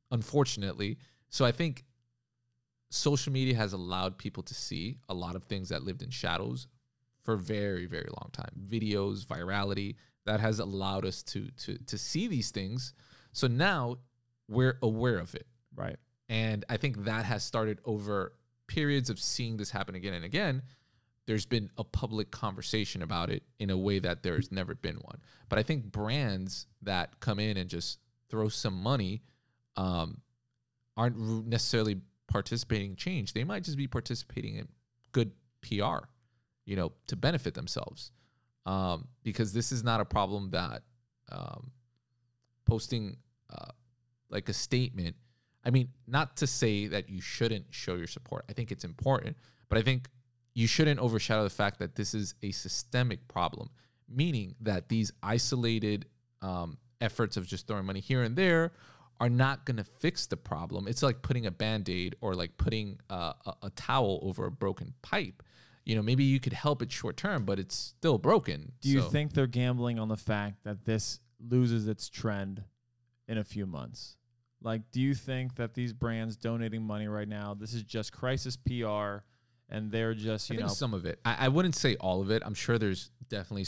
unfortunately. So I think social media has allowed people to see a lot of things that lived in shadows for a very, very long time. Videos, virality, that has allowed us to see these things. So now we're aware of it. Right. And I think that has started over periods of seeing this happen again and again. There's been a public conversation about it in a way that there's never been one. But I think brands that come in and just throw some money aren't necessarily participating in change. They might just be participating in good PR, to benefit themselves. Because this is not a problem that posting a statement. I mean, not to say that you shouldn't show your support. I think it's important, but I think you shouldn't overshadow the fact that this is a systemic problem, meaning that these isolated efforts of just throwing money here and there are not going to fix the problem. It's like putting a Band-Aid or putting a towel over a broken pipe. Maybe you could help it short term, but it's still broken. Do you think they're gambling on the fact that this loses its trend in a few months? Do you think that these brands donating money right now, this is just crisis PR, and they're just, I think some of it. I wouldn't say all of it. I'm sure there's definitely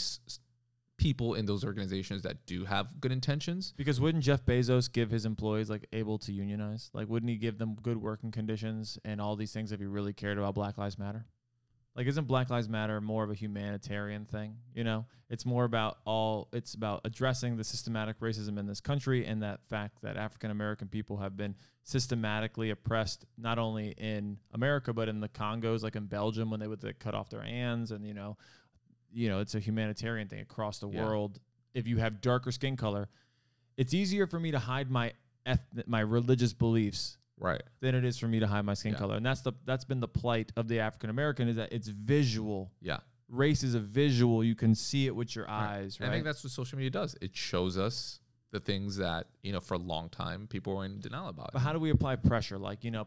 people in those organizations that do have good intentions. Because wouldn't Jeff Bezos give his employees able to unionize? Wouldn't he give them good working conditions and all these things if he really cared about Black Lives Matter? Isn't Black Lives Matter more of a humanitarian thing? It's more about it's about addressing the systematic racism in this country and that fact that African American people have been systematically oppressed, not only in America, but in the Congos, in Belgium, when they would cut off their hands. And, it's a humanitarian thing across the world. If you have darker skin color, it's easier for me to hide my religious beliefs, right, than it is for me to hide my skin color. And that's been the plight of the African American, is that it's visual. Yeah. Race is a visual. You can see it with your eyes, right? I think that's what social media does. It shows us the things that, for a long time people were in denial about. But how do we apply pressure?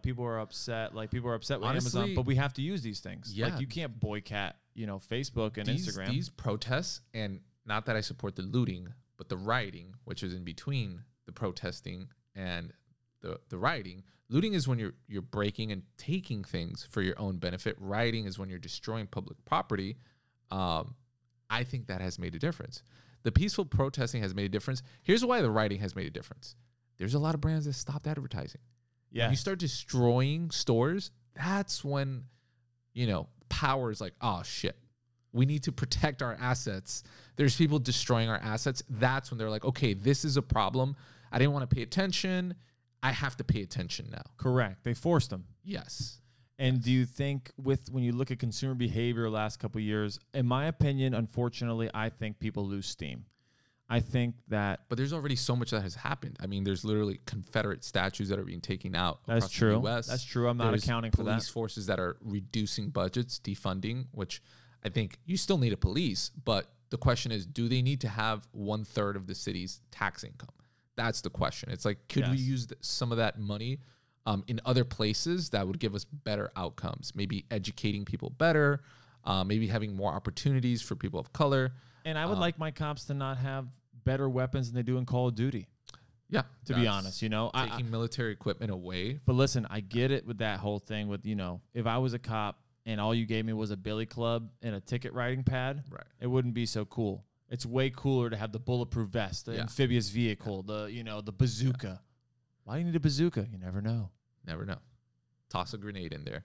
People are upset. People are upset with Amazon, but we have to use these things. Yeah. You can't boycott, Facebook and Instagram. These protests, and not that I support the looting, but the rioting, which is in between the protesting and the rioting. Looting is when you're breaking and taking things for your own benefit. Rioting is when you're destroying public property. I I think that has made a difference. The peaceful protesting has made a difference. Here's why the writing has made a difference. There's a lot of brands that stopped advertising. Yeah. When you start destroying stores, that's when, power is like, oh, shit. We need to protect our assets. There's people destroying our assets. That's when they're like, okay, this is a problem. I didn't want to pay attention. I have to pay attention now. Correct. They forced them. Yes. And do you think when you look at consumer behavior the last couple of years, in my opinion, unfortunately, I think people lose steam. I think that... But there's already so much that has happened. I mean, there's literally Confederate statues that are being taken out across the U.S. That's true. I'm not accounting for that. Police forces that are reducing budgets, defunding, which I think you still need a police. But the question is, do they need to have 1/3 of the city's tax income? That's the question. It's like, could we use some of that money in other places that would give us better outcomes? Maybe educating people better, maybe having more opportunities for people of color. And I would like my cops to not have better weapons than they do in Call of Duty. Yeah. To be honest, taking military equipment away. But listen, I get it with that whole thing with, if I was a cop and all you gave me was a billy club and a ticket writing pad, it wouldn't be so cool. It's way cooler to have the bulletproof vest, the amphibious vehicle, the bazooka. Yeah. Why do you need a bazooka? You never know. Never know. Toss a grenade in there.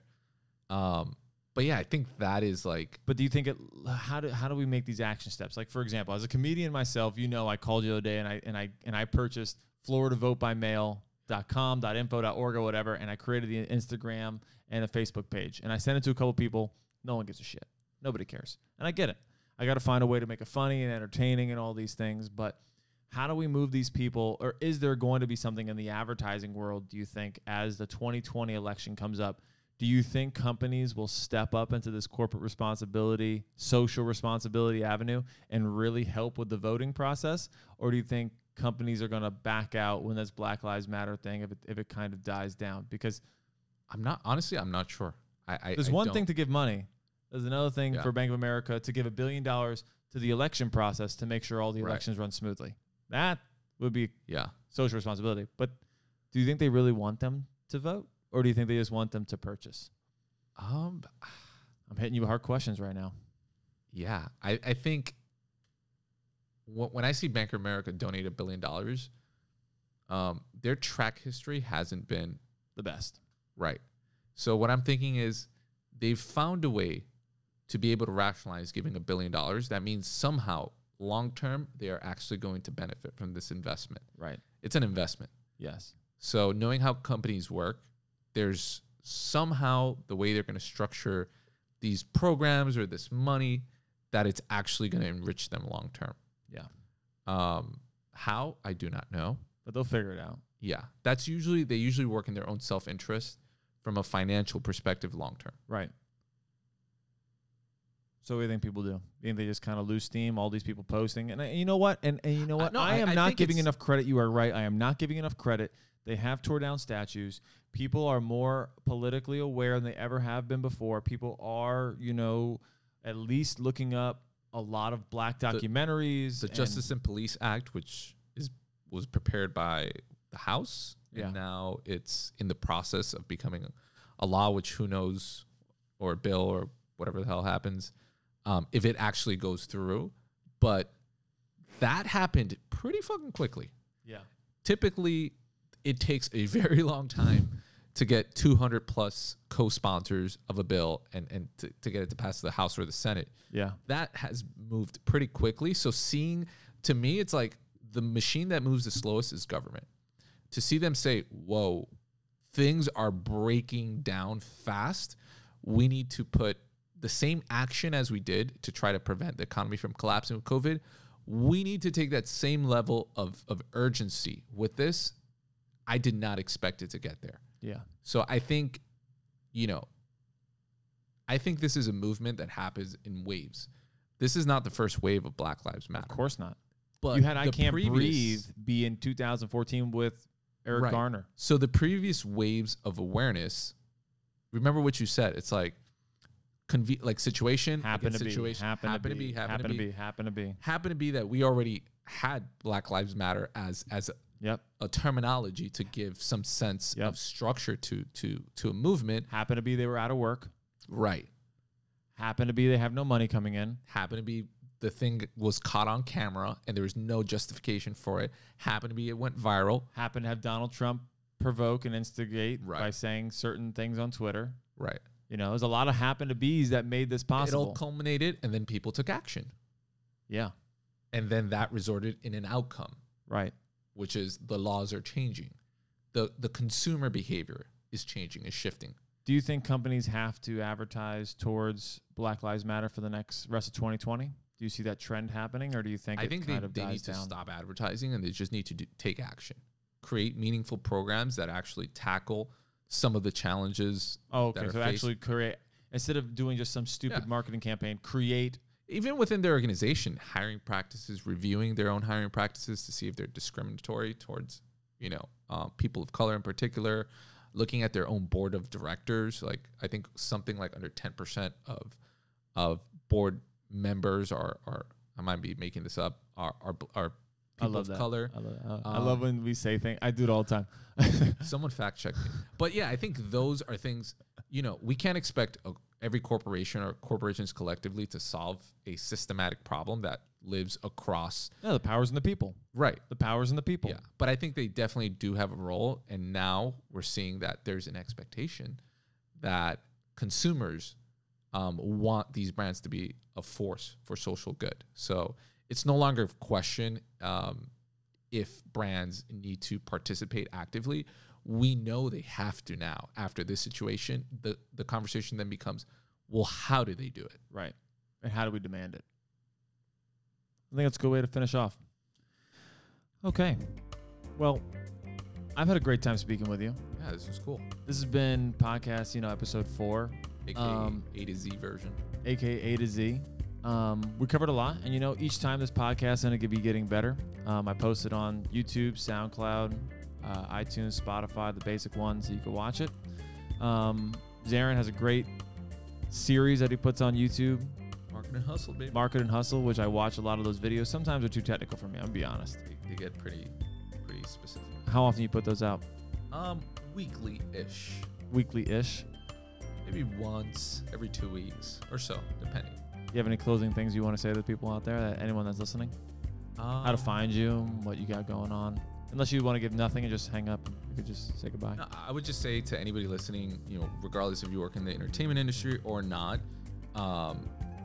But yeah, I think that is like. But do you think how do we make these action steps? Like, for example, as a comedian myself, I called you the other day and I purchased FloridaVoteByMail.com, .info, .org or whatever, and I created the Instagram and a Facebook page, and I sent it to a couple people. No one gives a shit. Nobody cares, and I get it. I got to find a way to make it funny and entertaining and all these things, but how do we move these people, or is there going to be something in the advertising world, do you think, as the 2020 election comes up? Do you think companies will step up into this corporate responsibility, social responsibility avenue and really help with the voting process? Or do you think companies are going to back out when this Black Lives Matter thing, if it kind of dies down? Because I'm not sure. There's one thing to give money. There's another thing for Bank of America to give $1 billion to the election process to make sure all the elections run smoothly. That would be social responsibility. But do you think they really want them to vote? Or do you think they just want them to purchase? I'm hitting you with hard questions right now. Yeah. I think when I see Bank of America donate $1 billion, their track history hasn't been the best. Right. So what I'm thinking is they've found a way to be able to rationalize giving $1 billion. That means somehow, long term, they are actually going to benefit from this investment. Right. It's an investment. Yes. So knowing how companies work, there's somehow the way they're going to structure these programs or this money that it's actually going to enrich them long term. Yeah. How? I do not know. But they'll figure it out. Yeah. They usually work in their own self-interest from a financial perspective long term. Right. So what do you think people do? You think they just kind of lose steam, all these people posting? And you know what? And you know what? I am not giving enough credit. You are right. I am not giving enough credit. They have tore down statues. People are more politically aware than they ever have been before. People are, at least looking up a lot of black documentaries. The Justice and Police Act, which was prepared by the House, and now it's in the process of becoming a law, which who knows, or a bill or whatever the hell happens, if it actually goes through. But that happened pretty fucking quickly. Yeah. Typically, it takes a very long time to get 200 plus co-sponsors of a bill and to get it to pass the House or the Senate. Yeah. That has moved pretty quickly. So to me, it's like the machine that moves the slowest is government. To see them say, whoa, things are breaking down fast. We need to put the same action as we did to try to prevent the economy from collapsing with COVID. We need to take that same level of urgency with this. I did not expect it to get there. Yeah. So I think, this is a movement that happens in waves. This is not the first wave of Black Lives Matter. Of course not. But you had I Can't Breathe be in 2014 with Eric Garner. So the previous waves of awareness, remember what you said. It's like situation, happen to be that we already had Black Lives Matter as a terminology to give some sense of structure to a movement. Happen to be they were out of work. Right. Happen to be they have no money coming in. Happen to be the thing was caught on camera and there was no justification for it. Happened to be, it went viral. Happened to have Donald Trump provoke and instigate by saying certain things on Twitter. Right. You know, there's a lot of happen to be's that made this possible. It all culminated, and then people took action. Yeah. And then that resulted in an outcome. Right. Which is the laws are changing. The consumer behavior is changing, is shifting. Do you think companies have to advertise towards Black Lives Matter for the rest of 2020? Do you see that trend happening, or do you think I think they need to stop advertising, and they just need to take action. Create meaningful programs that actually tackle some of the challenges. Oh, okay. So actually create, instead of doing just some stupid marketing campaign, create. Even within their organization, hiring practices, reviewing their own hiring practices to see if they're discriminatory towards, people of color in particular, looking at their own board of directors. Like, I think something like under 10% of board members are I might be making this up, are people of color. I love when we say things. I do it all the time. Someone fact check me. But yeah, I think those are things, we can't expect every corporation or corporations collectively to solve a systematic problem that lives across. No, the power's in the people. Right. The power's in the people. Yeah. But I think they definitely do have a role. And now we're seeing that there's an expectation that consumers want these brands to be a force for social good. So it's no longer a question if brands need to participate actively. We know they have to now. After this situation, the conversation then becomes, well, how do they do it? Right. And how do we demand it? I think that's a good way to finish off. Okay. Well, I've had a great time speaking with you. Yeah, this was cool. This has been podcast, episode 4. AKA A to Z version. AKA A to Z. We covered a lot, and each time this podcast is going to be getting better. I posted on YouTube, SoundCloud, iTunes, Spotify, the basic ones, so you can watch it. Zaryn has a great series that he puts on YouTube. Market and Hustle, baby. Market and Hustle, which I watch a lot of those videos. Sometimes they're too technical for me, I'm gonna be honest. They get pretty specific. How often do you put those out? Weekly-ish. Weekly-ish? Maybe once every 2 weeks or so, depending. You have any closing things you want to say to the people out there, anyone that's listening? How to find you, what you got going on? Unless you want to give nothing and just hang up, you could just say goodbye. No, I would just say to anybody listening, regardless if you work in the entertainment industry or not,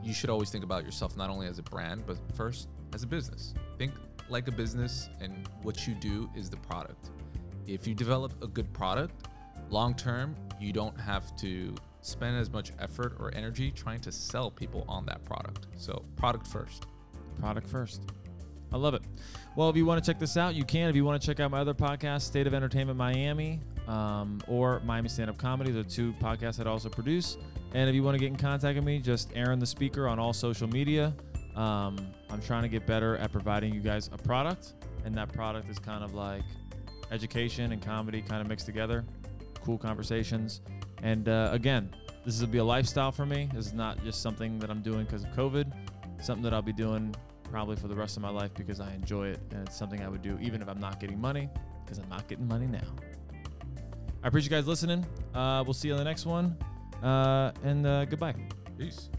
you should always think about yourself not only as a brand, but first as a business. Think like a business, and what you do is the product. If you develop a good product, long term, you don't have to spend as much effort or energy trying to sell people on that product. So product first. Product first. I love it. Well, if you want to check this out, you can. If you want to check out my other podcast, State of Entertainment Miami, or Miami Stand-Up Comedy, the 2 podcasts that I also produce. And if you want to get in contact with me, just Aaron The Speaker on all social media. I'm trying to get better at providing you guys a product, and that product is kind of like education and comedy kind of mixed together. Cool conversations. And again, this will be a lifestyle for me. This is not just something that I'm doing because of COVID. It's something that I'll be doing probably for the rest of my life because I enjoy it, and it's something I would do even if I'm not getting money, because I'm not getting money now. I appreciate you guys listening. We'll see you on the next one, and goodbye. Peace.